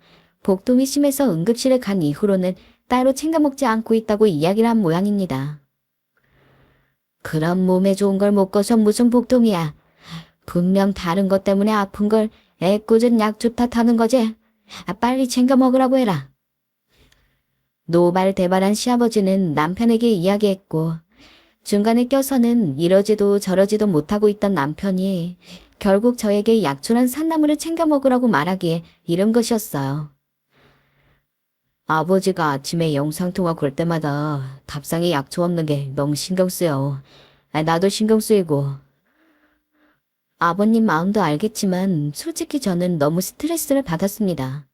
복통이 심해서 응급실에 간 이후로는 따로 챙겨 먹지 않고 있다고 이야기를 한 모양입니다. 그럼 몸에 좋은 걸 먹고서 무슨 복통이야. 분명 다른 것 때문에 아픈 걸 애꿎은 약초 탓하는 거지. 빨리 챙겨 먹으라고 해라. 노발대발한 시아버지는 남편에게 이야기했고 중간에 껴서는 이러지도 저러지도 못하고 있던 남편이 결국 저에게 약초란 산나물을 챙겨 먹으라고 말하기에 이른 것이었어요. 아버지가 아침에 영상통화 걸 때마다 밥상에 약초 없는 게 너무 신경 쓰여. 나도 신경 쓰이고. 아버님 마음도 알겠지만 솔직히 저는 너무 스트레스를 받았습니다.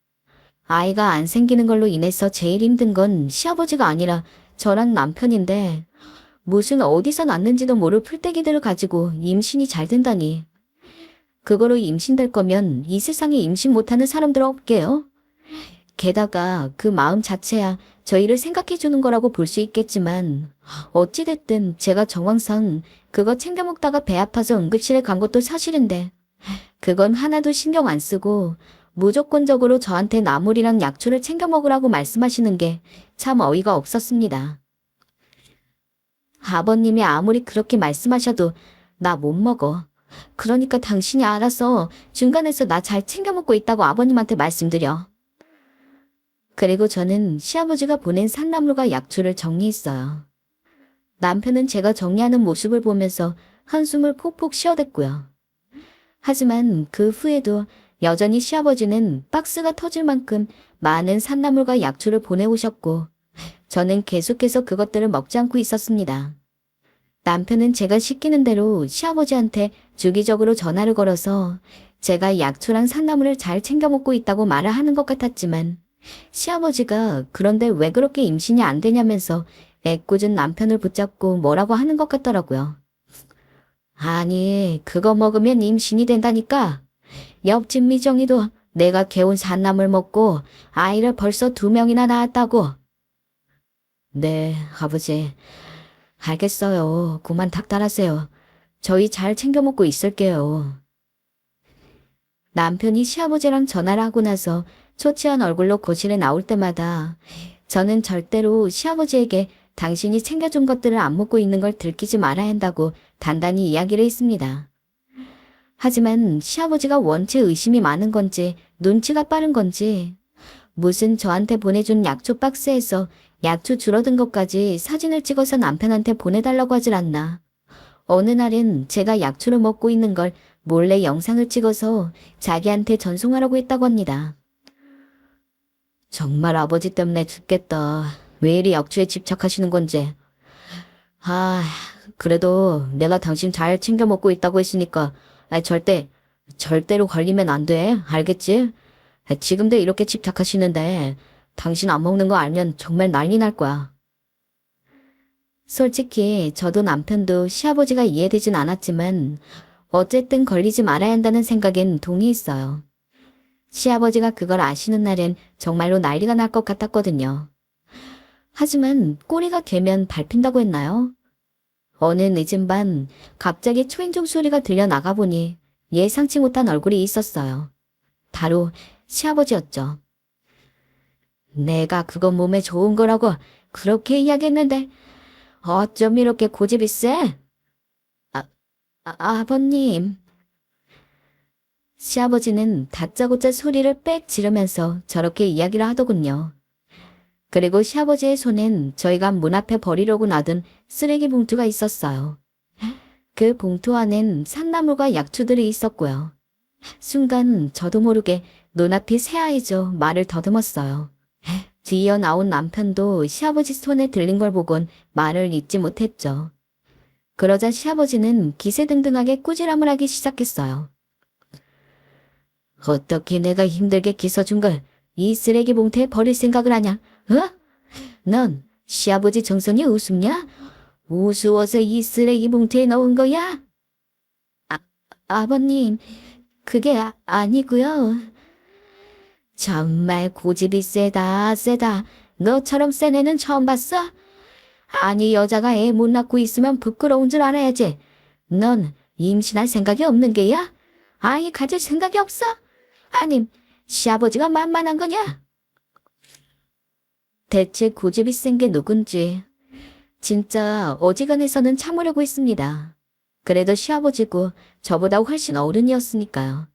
아이가 안 생기는 걸로 인해서 제일 힘든 건 시아버지가 아니라 저랑 남편인데 무슨 어디서 났는지도 모를 풀떼기들을 가지고 임신이 잘 된다니. 그거로 임신될 거면 이 세상에 임신 못하는 사람들 없게요. 게다가 그 마음 자체야 저희를 생각해주는 거라고 볼 수 있겠지만 어찌됐든 제가 정황상 그거 챙겨 먹다가 배 아파서 응급실에 간 것도 사실인데 그건 하나도 신경 안 쓰고 무조건적으로 저한테 나물이랑 약초를 챙겨 먹으라고 말씀하시는 게 참 어이가 없었습니다. 아버님이 아무리 그렇게 말씀하셔도 나 못 먹어. 그러니까 당신이 알아서 중간에서 나 잘 챙겨 먹고 있다고 아버님한테 말씀드려. 그리고 저는 시아버지가 보낸 산나물과 약초를 정리했어요. 남편은 제가 정리하는 모습을 보면서 한숨을 폭폭 쉬어댔고요. 하지만 그 후에도 여전히 시아버지는 박스가 터질 만큼 많은 산나물과 약초를 보내오셨고 저는 계속해서 그것들을 먹지 않고 있었습니다. 남편은 제가 시키는 대로 시아버지한테 주기적으로 전화를 걸어서 제가 약초랑 산나물을 잘 챙겨 먹고 있다고 말을 하는 것 같았지만 시아버지가 그런데 왜 그렇게 임신이 안 되냐면서 애꿎은 남편을 붙잡고 뭐라고 하는 것 같더라고요. 아니, 그거 먹으면 임신이 된다니까. 옆집 미정이도 내가 개운 산나물 먹고 아이를 벌써 2명이나 낳았다고. 네, 아버지. 알겠어요. 그만 닥달하세요. 저희 잘 챙겨 먹고 있을게요. 남편이 시아버지랑 전화를 하고 나서 초췌한 얼굴로 거실에 나올 때마다 저는 절대로 시아버지에게 당신이 챙겨준 것들을 안 먹고 있는 걸 들키지 말아야 한다고 단단히 이야기를 했습니다. 하지만 시아버지가 원체 의심이 많은 건지 눈치가 빠른 건지 무슨 저한테 보내준 약초 박스에서 약초 줄어든 것까지 사진을 찍어서 남편한테 보내달라고 하질 않나. 어느 날은 제가 약초를 먹고 있는 걸 몰래 영상을 찍어서 자기한테 전송하라고 했다고 합니다. 정말 아버지 때문에 죽겠다. 왜 이리 약초에 집착하시는 건지. 그래도 내가 당신 잘 챙겨 먹고 있다고 했으니까 절대로 걸리면 안 돼. 알겠지? 지금도 이렇게 집착하시는데 당신 안 먹는 거 알면 정말 난리 날 거야. 솔직히 저도 남편도 시아버지가 이해되진 않았지만 어쨌든 걸리지 말아야 한다는 생각엔 동의했어요. 시아버지가 그걸 아시는 날엔 정말로 난리가 날 것 같았거든요. 하지만 꼬리가 되면 밟힌다고 했나요? 어느 늦은 밤 갑자기 초인종 소리가 들려 나가보니 예상치 못한 얼굴이 있었어요. 바로 시아버지였죠. 내가 그거 몸에 좋은 거라고 그렇게 이야기했는데 어쩜 이렇게 고집이 세? 아버님. 시아버지는 다짜고짜 소리를 빽 지르면서 저렇게 이야기를 하더군요. 그리고 시아버지의 손엔 저희가 문 앞에 버리려고 놔둔 쓰레기 봉투가 있었어요. 그 봉투 안엔 산나물과 약초들이 있었고요. 순간 저도 모르게 눈앞이 새하얘져 말을 더듬었어요. 뒤이어 나온 남편도 시아버지 손에 들린 걸 보곤 말을 잇지 못했죠. 그러자 시아버지는 기세등등하게 꾸지람을 하기 시작했어요. 어떻게 내가 힘들게 기서준 걸 이 쓰레기 봉투에 버릴 생각을 하냐? 넌 시아버지 정성이 우습냐? 우스워서 이 쓰레기 봉투에 넣은 거야? 아버님, 그게 아니고요. 정말 고집이 세다. 너처럼 센 애는 처음 봤어? 아니, 여자가 애 못 낳고 있으면 부끄러운 줄 알아야지. 넌 임신할 생각이 없는 게야? 아이 가질 생각이 없어? 아님 시아버지가 만만한 거냐? 대체 고집이 센 게 누군지 진짜 어지간해서는 참으려고 했습니다. 그래도 시아버지고 저보다 훨씬 어른이었으니까요.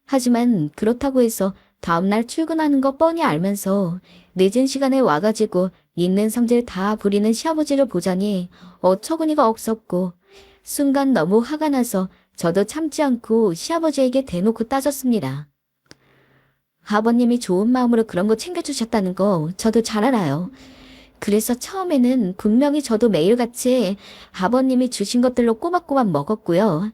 하지만 그렇다고 해서 다음날 출근하는 거 뻔히 알면서 늦은 시간에 와가지고 있는 성질 다 부리는 시아버지를 보자니 어처구니가 없었고 순간 너무 화가 나서 저도 참지 않고 시아버지에게 대놓고 따졌습니다. 아버님이 좋은 마음으로 그런 거 챙겨주셨다는 거 저도 잘 알아요. 그래서 처음에는 분명히 저도 매일같이 아버님이 주신 것들로 꼬박꼬박 먹었고요.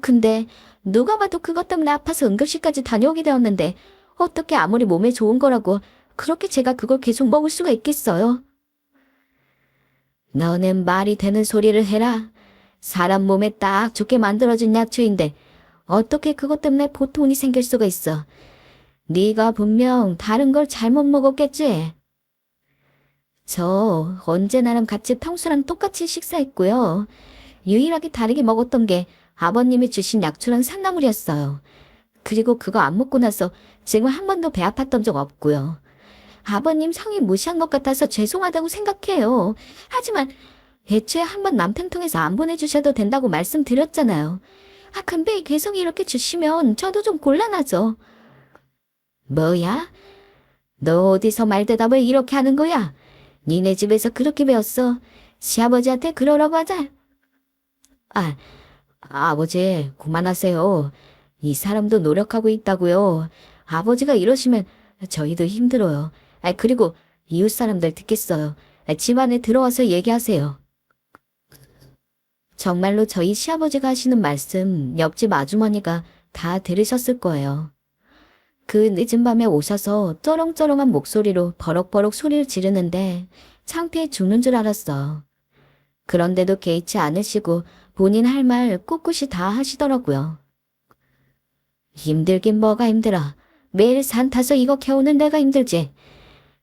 근데 누가 봐도 그것 때문에 아파서 응급실까지 다녀오게 되었는데 어떻게 아무리 몸에 좋은 거라고 그렇게 제가 그걸 계속 먹을 수가 있겠어요? 너는 말이 되는 소리를 해라. 사람 몸에 딱 좋게 만들어진 약초인데 어떻게 그것 때문에 보통이 생길 수가 있어. 네가 분명 다른 걸 잘못 먹었겠지? 저 언제나랑 같이 평소랑 똑같이 식사했고요. 유일하게 다르게 먹었던 게 아버님이 주신 약초랑 산나물이었어요. 그리고 그거 안 먹고 나서 지금 한 번도 배 아팠던 적 없고요. 아버님 성의 무시한 것 같아서 죄송하다고 생각해요. 하지만 애초에 한번 남편 통해서 안 보내주셔도 된다고 말씀드렸잖아요. 근데 계속 이렇게 주시면 저도 좀 곤란하죠. 뭐야? 너 어디서 말대답을 이렇게 하는 거야? 니네 집에서 그렇게 배웠어. 시아버지한테 그러라고 하자. 아버지, 그만하세요. 이 사람도 노력하고 있다고요. 아버지가 이러시면 저희도 힘들어요. 그리고 이웃 사람들 듣겠어요. 집 안에 들어와서 얘기하세요. 정말로 저희 시아버지가 하시는 말씀 옆집 아주머니가 다 들으셨을 거예요. 그 늦은 밤에 오셔서 쩌렁쩌렁한 목소리로 버럭버럭 소리를 지르는데 창피해 죽는 줄 알았어. 그런데도 개의치 않으시고 본인 할 말 꿋꿋이 다 하시더라고요. 힘들긴 뭐가 힘들어. 매일 산 타서 이거 캐오는 내가 힘들지.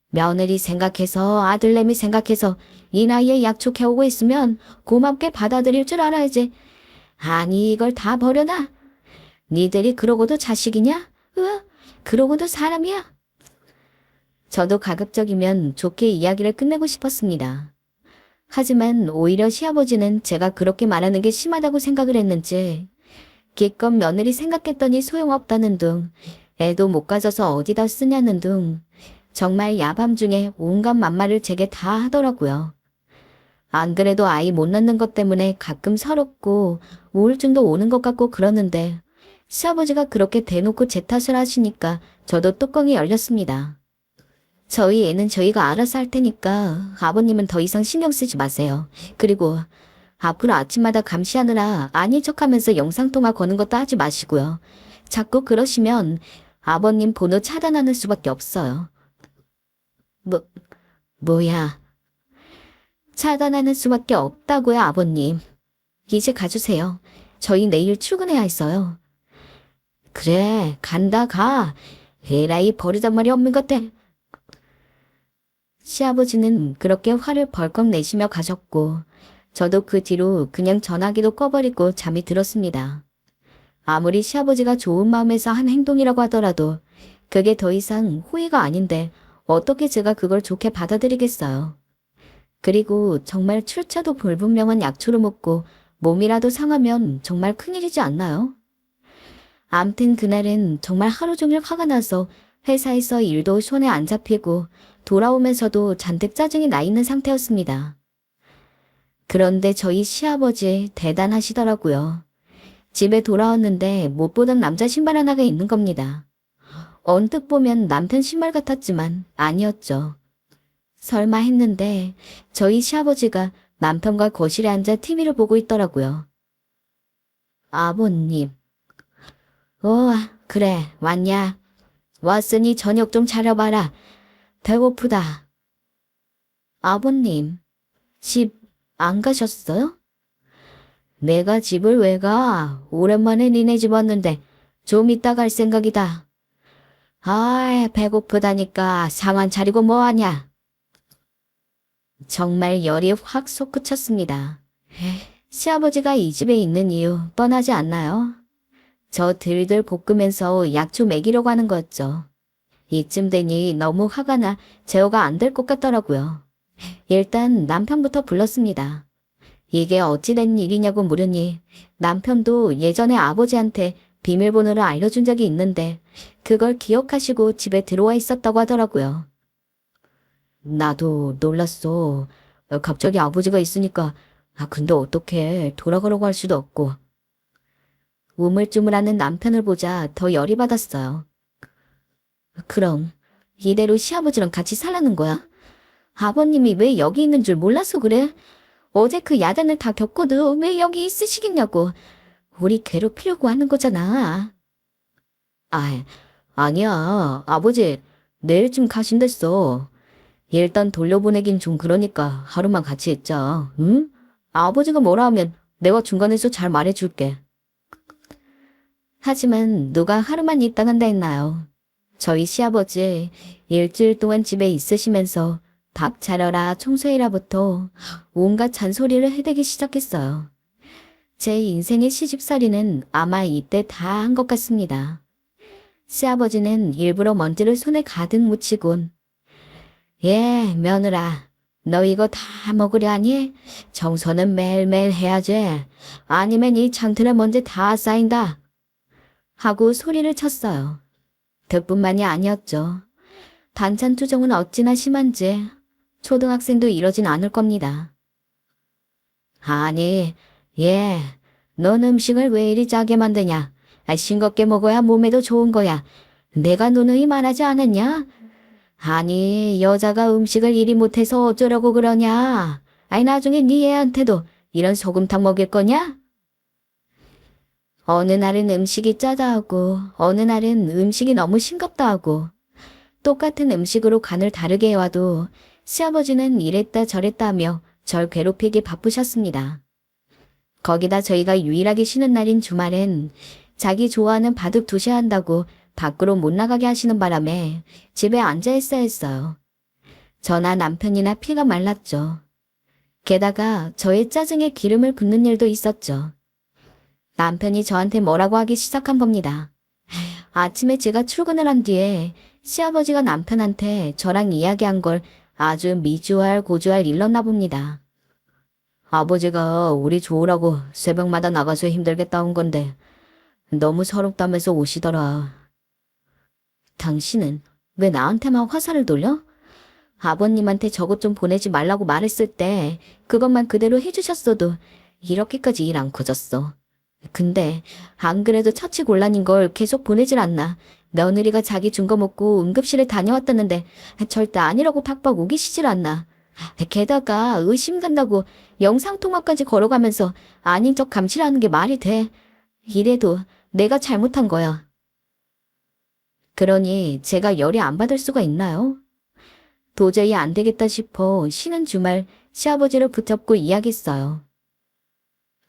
며느리 생각해서 아들내미 생각해서 이 나이에 약초 캐오고 있으면 고맙게 받아들일 줄 알아야지. 아니 이걸 다 버려놔. 니들이 그러고도 자식이냐? 그러고도 사람이야? 저도 가급적이면 좋게 이야기를 끝내고 싶었습니다. 하지만 오히려 시아버지는 제가 그렇게 말하는 게 심하다고 생각을 했는지 기껏 며느리 생각했더니 소용없다는 둥, 애도 못 가져서 어디다 쓰냐는 둥, 정말 야밤 중에 온갖 만말을 제게 다 하더라고요. 안 그래도 아이 못 낳는 것 때문에 가끔 서럽고 우울증도 오는 것 같고 그러는데 시아버지가 그렇게 대놓고 제 탓을 하시니까 저도 뚜껑이 열렸습니다. 저희 애는 저희가 알아서 할 테니까 아버님은 더 이상 신경 쓰지 마세요. 그리고 앞으로 아침마다 감시하느라 아닌 척하면서 영상통화 거는 것도 하지 마시고요. 자꾸 그러시면 아버님 번호 차단하는 수밖에 없어요. 뭐야. 차단하는 수밖에 없다고요, 아버님. 이제 가주세요. 저희 내일 출근해야 했어요. 그래, 간다, 가. 에라이 버르장말이 없는 것들. 시아버지는 그렇게 화를 벌컥 내시며 가셨고 저도 그 뒤로 그냥 전화기도 꺼버리고 잠이 들었습니다. 아무리 시아버지가 좋은 마음에서 한 행동이라고 하더라도 그게 더 이상 호의가 아닌데 어떻게 제가 그걸 좋게 받아들이겠어요. 그리고 정말 출처도 불분명한 약초를 먹고 몸이라도 상하면 정말 큰일이지 않나요? 암튼 그날은 정말 하루 종일 화가 나서 회사에서 일도 손에 안 잡히고 돌아오면서도 잔뜩 짜증이 나 있는 상태였습니다. 그런데 저희 시아버지 대단하시더라고요. 집에 돌아왔는데 못 보던 남자 신발 하나가 있는 겁니다. 언뜻 보면 남편 신발 같았지만 아니었죠. 설마 했는데 저희 시아버지가 남편과 거실에 앉아 TV를 보고 있더라고요. 아버님. 그래, 왔냐? 왔으니 저녁 좀 차려봐라. 배고프다. 아버님, 집 안 가셨어요? 내가 집을 왜 가? 오랜만에 니네 집 왔는데 좀 이따 갈 생각이다. 배고프다니까 상한 차리고 뭐하냐? 정말 열이 확 솟구쳤습니다. 시아버지가 이 집에 있는 이유 뻔하지 않나요? 저 들들 볶으면서 약초 먹이려고 하는 거였죠. 이쯤 되니 너무 화가 나 제어가 안 될 것 같더라고요. 일단 남편부터 불렀습니다. 이게 어찌된 일이냐고 물으니 남편도 예전에 아버지한테 비밀번호를 알려준 적이 있는데 그걸 기억하시고 집에 들어와 있었다고 하더라고요. 나도 놀랐어. 갑자기 아버지가 있으니까 근데 어떡해. 돌아가라고 할 수도 없고. 우물쭈물하는 남편을 보자 더 열이 받았어요. 그럼 이대로 시아버지랑 같이 살라는 거야? 아버님이 왜 여기 있는 줄 몰라서 그래? 어제 그 야단을 다 겪고도 왜 여기 있으시겠냐고. 우리 괴롭히려고 하는 거잖아. 아니야. 아버지 내일쯤 가신댔어. 일단 돌려보내긴 좀 그러니까 하루만 같이 있자. 응? 아버지가 뭐라 하면 내가 중간에서 잘 말해줄게. 하지만 누가 하루만 있다간다 했나요? 저희 시아버지 일주일 동안 집에 있으시면서 밥 차려라 청소해라부터 온갖 잔소리를 해대기 시작했어요. 제 인생의 시집살이는 아마 이때 다 한 것 같습니다. 시아버지는 일부러 먼지를 손에 가득 묻히곤 며느라 너 이거 다 먹으려 하니? 청소는 매일매일 해야지. 아니면 이 창틀에 먼지 다 쌓인다. 하고 소리를 쳤어요. 그뿐만이 아니었죠. 반찬 투정은 어찌나 심한지 초등학생도 이러진 않을 겁니다. 아니, 넌 음식을 왜 이리 짜게 만드냐? 싱겁게 먹어야 몸에도 좋은 거야. 내가 누누이 말하지 않았냐? 아니, 여자가 음식을 이리 못해서 어쩌려고 그러냐? 나중에 네 애한테도 이런 소금탕 먹일 거냐? 어느 날은 음식이 짜다 하고 어느 날은 음식이 너무 싱겁다 하고 똑같은 음식으로 간을 다르게 해와도 시아버지는 이랬다 저랬다 하며 절 괴롭히기 바쁘셨습니다. 거기다 저희가 유일하게 쉬는 날인 주말엔 자기 좋아하는 바둑 두셔 한다고 밖으로 못 나가게 하시는 바람에 집에 앉아 있어야 했어요. 저나 남편이나 피가 말랐죠. 게다가 저의 짜증에 기름을 붓는 일도 있었죠. 남편이 저한테 뭐라고 하기 시작한 겁니다. 아침에 제가 출근을 한 뒤에 시아버지가 남편한테 저랑 이야기한 걸 아주 미주알 고주알 일렀나 봅니다. 아버지가 우리 좋으라고 새벽마다 나가서 힘들겠다 온 건데 너무 서럽다면서 오시더라. 당신은 왜 나한테만 화살을 돌려? 아버님한테 저것 좀 보내지 말라고 말했을 때 그것만 그대로 해주셨어도 이렇게까지 일 안 커졌어. 근데 안 그래도 처치곤란인 걸 계속 보내질 않나. 며느리가 자기 준 거 먹고 응급실에 다녀왔다는데 절대 아니라고 팍팍 우기시질 않나. 게다가 의심 간다고 영상통화까지 걸어가면서 아닌 척 감시라는 게 말이 돼. 이래도 내가 잘못한 거야. 그러니 제가 열이 안 받을 수가 있나요? 도저히 안 되겠다 싶어 쉬는 주말 시아버지를 붙잡고 이야기했어요.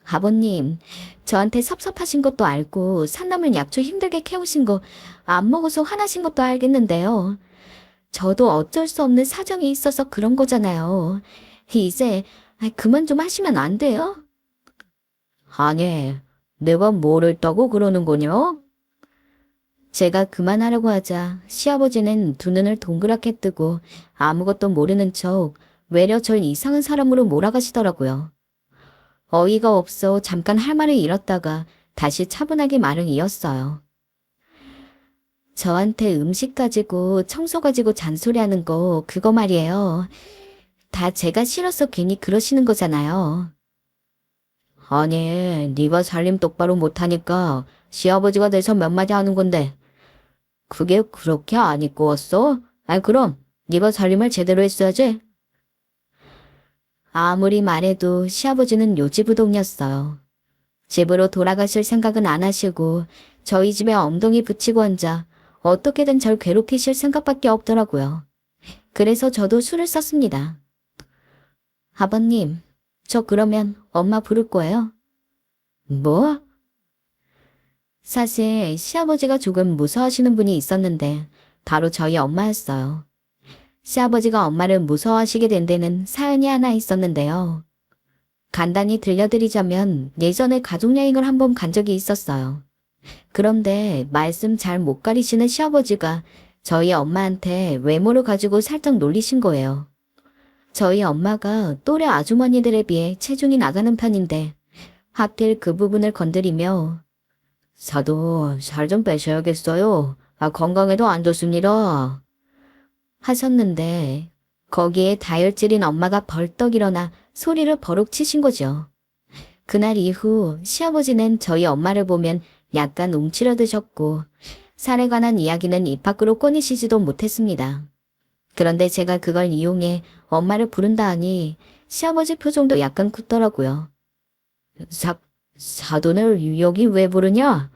아버님, 저한테 섭섭하신 것도 알고 산나물 약초 힘들게 캐오신 거 안 먹어서 화나신 것도 알겠는데요. 저도 어쩔 수 없는 사정이 있어서 그런 거잖아요. 이제 그만 좀 하시면 안 돼요? 아니, 내가 뭘 했다고 그러는 거냐? 제가 그만하려고 하자 시아버지는 두 눈을 동그랗게 뜨고 아무것도 모르는 척 외려 절 이상한 사람으로 몰아가시더라고요. 어이가 없어 잠깐 할 말을 잃었다가 다시 차분하게 말을 이었어요. 저한테 음식 가지고 청소 가지고 잔소리하는 거 그거 말이에요. 다 제가 싫어서 괜히 그러시는 거잖아요. 아니, 네가 살림 똑바로 못하니까 시아버지가 돼서 몇 마디 하는 건데 그게 그렇게 안 이끄웠어? 아이 그럼 네가 살림을 제대로 했어야지. 아무리 말해도 시아버지는 요지부동이었어요. 집으로 돌아가실 생각은 안 하시고 저희 집에 엉덩이 붙이고 앉아 어떻게든 절 괴롭히실 생각밖에 없더라고요. 그래서 저도 술을 썼습니다. 아버님, 저 그러면 엄마 부를 거예요? 뭐? 사실 시아버지가 조금 무서워하시는 분이 있었는데 바로 저희 엄마였어요. 시아버지가 엄마를 무서워하시게 된 데는 사연이 하나 있었는데요. 간단히 들려드리자면 예전에 가족여행을 한번 간 적이 있었어요. 그런데 말씀 잘 못 가리시는 시아버지가 저희 엄마한테 외모를 가지고 살짝 놀리신 거예요. 저희 엄마가 또래 아주머니들에 비해 체중이 나가는 편인데 하필 그 부분을 건드리며 사도 살 좀 빼셔야겠어요. 건강에도 안 좋습니다. 하셨는데 거기에 다혈질인 엄마가 벌떡 일어나 소리를 버럭 치신 거죠. 그날 이후 시아버지는 저희 엄마를 보면 약간 움츠러드셨고 살에 관한 이야기는 입 밖으로 꺼내시지도 못했습니다. 그런데 제가 그걸 이용해 엄마를 부른다 하니 시아버지 표정도 약간 굳더라고요. 사돈을 여기 왜 부르냐?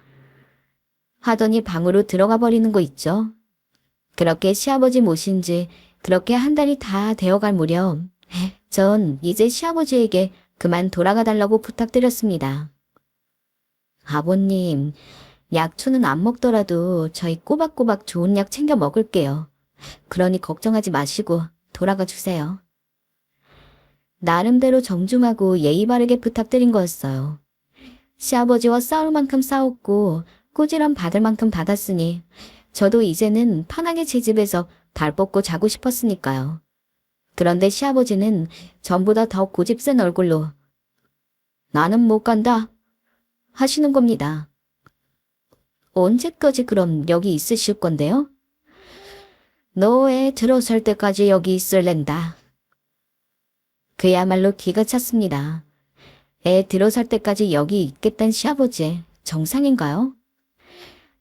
하더니 방으로 들어가 버리는 거 있죠. 그렇게 시아버지 모신 지 그렇게 한 달이 다 되어갈 무렵 전 이제 시아버지에게 그만 돌아가 달라고 부탁드렸습니다. 아버님, 약초는 안 먹더라도 저희 꼬박꼬박 좋은 약 챙겨 먹을게요. 그러니 걱정하지 마시고 돌아가 주세요. 나름대로 정중하고 예의 바르게 부탁드린 거였어요. 시아버지와 싸울 만큼 싸웠고 꾸지람 받을 만큼 받았으니 저도 이제는 편하게 제 집에서 발 뻗고 자고 싶었으니까요. 그런데 시아버지는 전보다 더 고집센 얼굴로 나는 못 간다 하시는 겁니다. 언제까지 그럼 여기 있으실 건데요? 너 애 들어설 때까지 여기 있을랜다. 그야말로 기가 찼습니다. 애 들어설 때까지 여기 있겠다는 시아버지 정상인가요?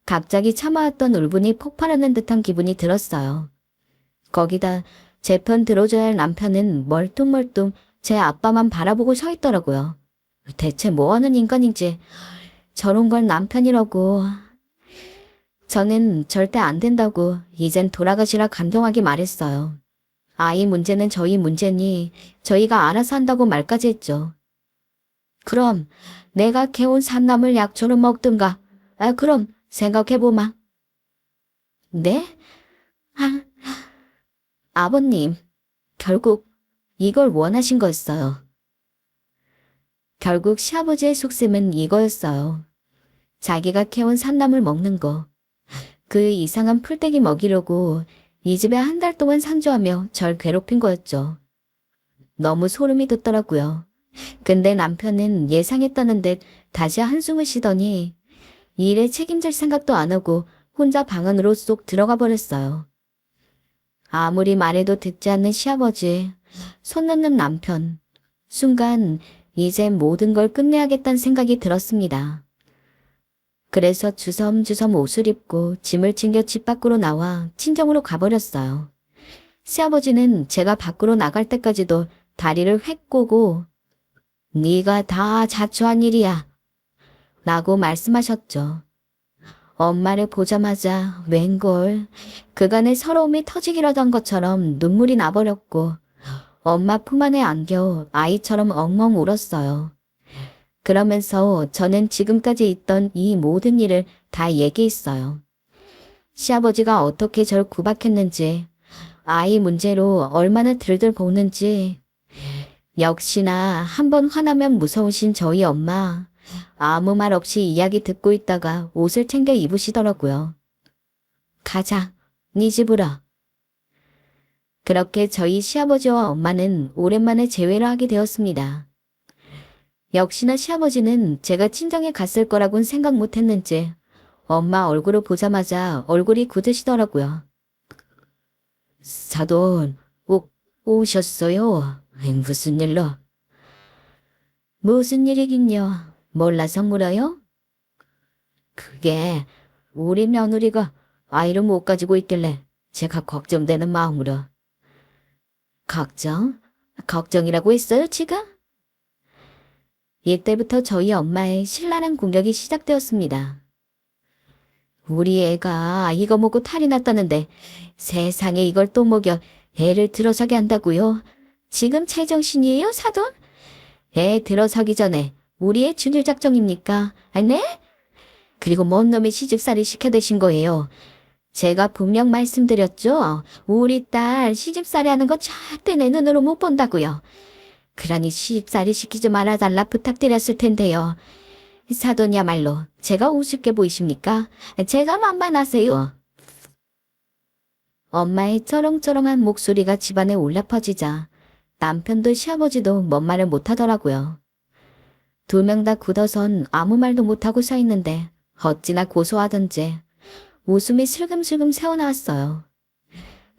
갑자기 참아왔던 울분이 폭발하는 듯한 기분이 들었어요. 거기다 제 편 들어줘야 할 남편은 멀뚱멀뚱 제 아빠만 바라보고 서 있더라고요. 대체 뭐하는 인간인지 저런 걸 남편이라고. 저는 절대 안 된다고 이젠 돌아가시라 간동하게 말했어요. 아이 문제는 저희 문제니 저희가 알아서 한다고 말까지 했죠. 그럼 내가 캐온 산나물 약초를 먹든가. 그럼 생각해보마. 네? 아버님, 결국 이걸 원하신 거였어요. 결국 시아버지의 속셈은 이거였어요. 자기가 캐온 산나물 먹는 거. 그 이상한 풀떼기 먹이려고 이 집에 한 달 동안 상주하며 절 괴롭힌 거였죠. 너무 소름이 돋더라고요. 근데 남편은 예상했다는 듯 다시 한숨을 쉬더니 일에 책임질 생각도 안 하고 혼자 방 안으로 쏙 들어가 버렸어요. 아무리 말해도 듣지 않는 시아버지, 손 놓는 남편. 순간 이제 모든 걸 끝내야겠다는 생각이 들었습니다. 그래서 주섬주섬 옷을 입고 짐을 챙겨 집 밖으로 나와 친정으로 가버렸어요. 시아버지는 제가 밖으로 나갈 때까지도 다리를 획 꼬고 네가 다 자초한 일이야 라고 말씀하셨죠. 엄마를 보자마자 웬걸 그간의 서러움이 터지기라던 것처럼 눈물이 나버렸고 엄마 품 안에 안겨 아이처럼 엉엉 울었어요. 그러면서 저는 지금까지 있던 이 모든 일을 다 얘기했어요. 시아버지가 어떻게 절 구박했는지, 아이 문제로 얼마나 들들 볶는지, 역시나 한번 화나면 무서우신 저희 엄마, 아무 말 없이 이야기 듣고 있다가 옷을 챙겨 입으시더라고요. 가자, 네 집으로. 그렇게 저희 시아버지와 엄마는 오랜만에 재회를 하게 되었습니다. 역시나 시아버지는 제가 친정에 갔을 거라고는 생각 못했는지 엄마 얼굴을 보자마자 얼굴이 굳으시더라고요. 사돈, 오셨어요? 무슨 일로? 무슨 일이긴요. 몰라서 물어요? 그게 우리 며느리가 아이를 못 가지고 있길래 제가 걱정되는 마음으로. 걱정? 걱정이라고 했어요, 지금? 이때부터 저희 엄마의 신랄한 공격이 시작되었습니다. 우리 애가 이거 먹고 탈이 났다는데 세상에 이걸 또 먹여 애를 들어서게 한다고요? 지금 제정신이에요, 사돈? 애 들어서기 전에 우리 애 준일 작정입니까? 아, 네? 그리고 뭔 놈의 시집살이 시켜대신 거예요. 제가 분명 말씀드렸죠. 우리 딸 시집살이 하는 거 절대 내 눈으로 못 본다고요. 그러니 시집살이 시키지 말아달라 부탁드렸을 텐데요. 사돈이야말로 제가 우습게 보이십니까? 제가 만만하세요. 엄마의 쩌렁쩌렁한 목소리가 집안에 올라 퍼지자 남편도 시아버지도 뭔 말을 못하더라고요. 두 명 다 굳어선 아무 말도 못하고 서 있는데 어찌나 고소하던지 웃음이 슬금슬금 새어나왔어요.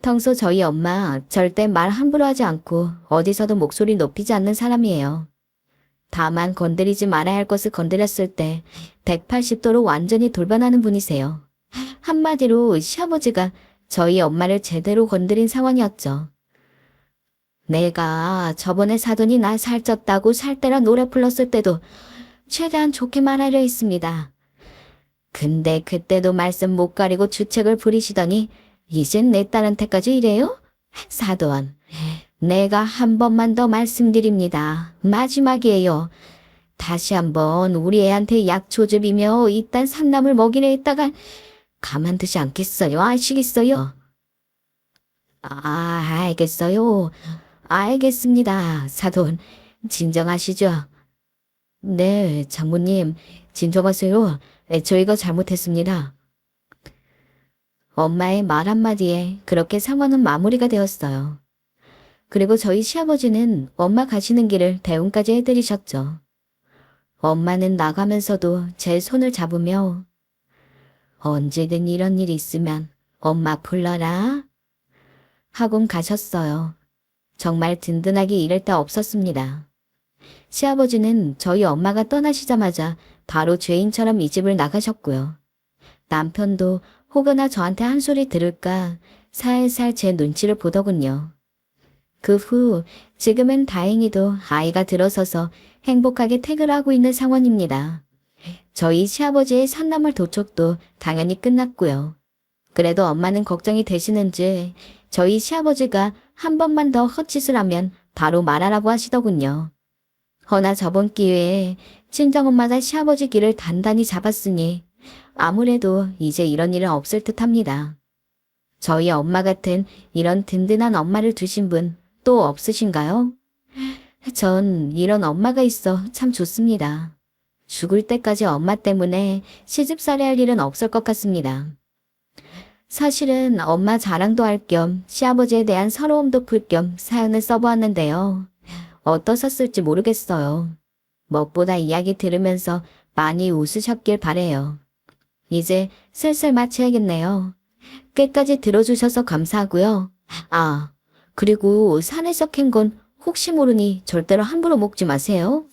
평소 저희 엄마 절대 말 함부로 하지 않고 어디서도 목소리 높이지 않는 사람이에요. 다만 건드리지 말아야 할 것을 건드렸을 때 180도로 완전히 돌변하는 분이세요. 한마디로 시아버지가 저희 엄마를 제대로 건드린 상황이었죠. 내가 저번에 사돈이 나 살쪘다고 살때라 노래 불렀을 때도 최대한 좋게 말하려 했습니다. 근데 그때도 말씀 못 가리고 주책을 부리시더니 이젠 내 딸한테까지 이래요? 사돈, 내가 한 번만 더 말씀드립니다. 마지막이에요. 다시 한번 우리 애한테 약초즙이며 이딴 산남을 먹이려 했다가 가만두지 않겠어요. 아시겠어요? 알겠어요. 알겠습니다. 사돈, 진정하시죠? 네, 장모님, 진정하세요. 저희가 잘못했습니다. 엄마의 말 한마디에 그렇게 상황은 마무리가 되었어요. 그리고 저희 시아버지는 엄마 가시는 길을 대운까지 해드리셨죠. 엄마는 나가면서도 제 손을 잡으며 언제든 이런 일이 있으면 엄마 불러라 하곤 가셨어요. 정말 든든하게 이럴 데 없었습니다. 시아버지는 저희 엄마가 떠나시자마자 바로 죄인처럼 이 집을 나가셨고요. 남편도 혹여나 저한테 한 소리 들을까 살살 제 눈치를 보더군요. 그 후 지금은 다행히도 아이가 들어서서 행복하게 태교하고 있는 상황입니다. 저희 시아버지의 산나물 도촉도 당연히 끝났고요. 그래도 엄마는 걱정이 되시는지 저희 시아버지가 한 번만 더 헛짓을 하면 바로 말하라고 하시더군요. 허나 저번 기회에 친정엄마가 시아버지 길을 단단히 잡았으니 아무래도 이제 이런 일은 없을 듯합니다. 저희 엄마 같은 이런 든든한 엄마를 두신 분 또 없으신가요? 전 이런 엄마가 있어 참 좋습니다. 죽을 때까지 엄마 때문에 시집살이 할 일은 없을 것 같습니다. 사실은 엄마 자랑도 할 겸 시아버지에 대한 서러움도 풀 겸 사연을 써보았는데요. 어떠셨을지 모르겠어요. 무엇보다 이야기 들으면서 많이 웃으셨길 바래요. 이제 슬슬 마쳐야겠네요. 끝까지 들어주셔서 감사하고요. 아, 그리고 산에서 캔 건 혹시 모르니 절대로 함부로 먹지 마세요.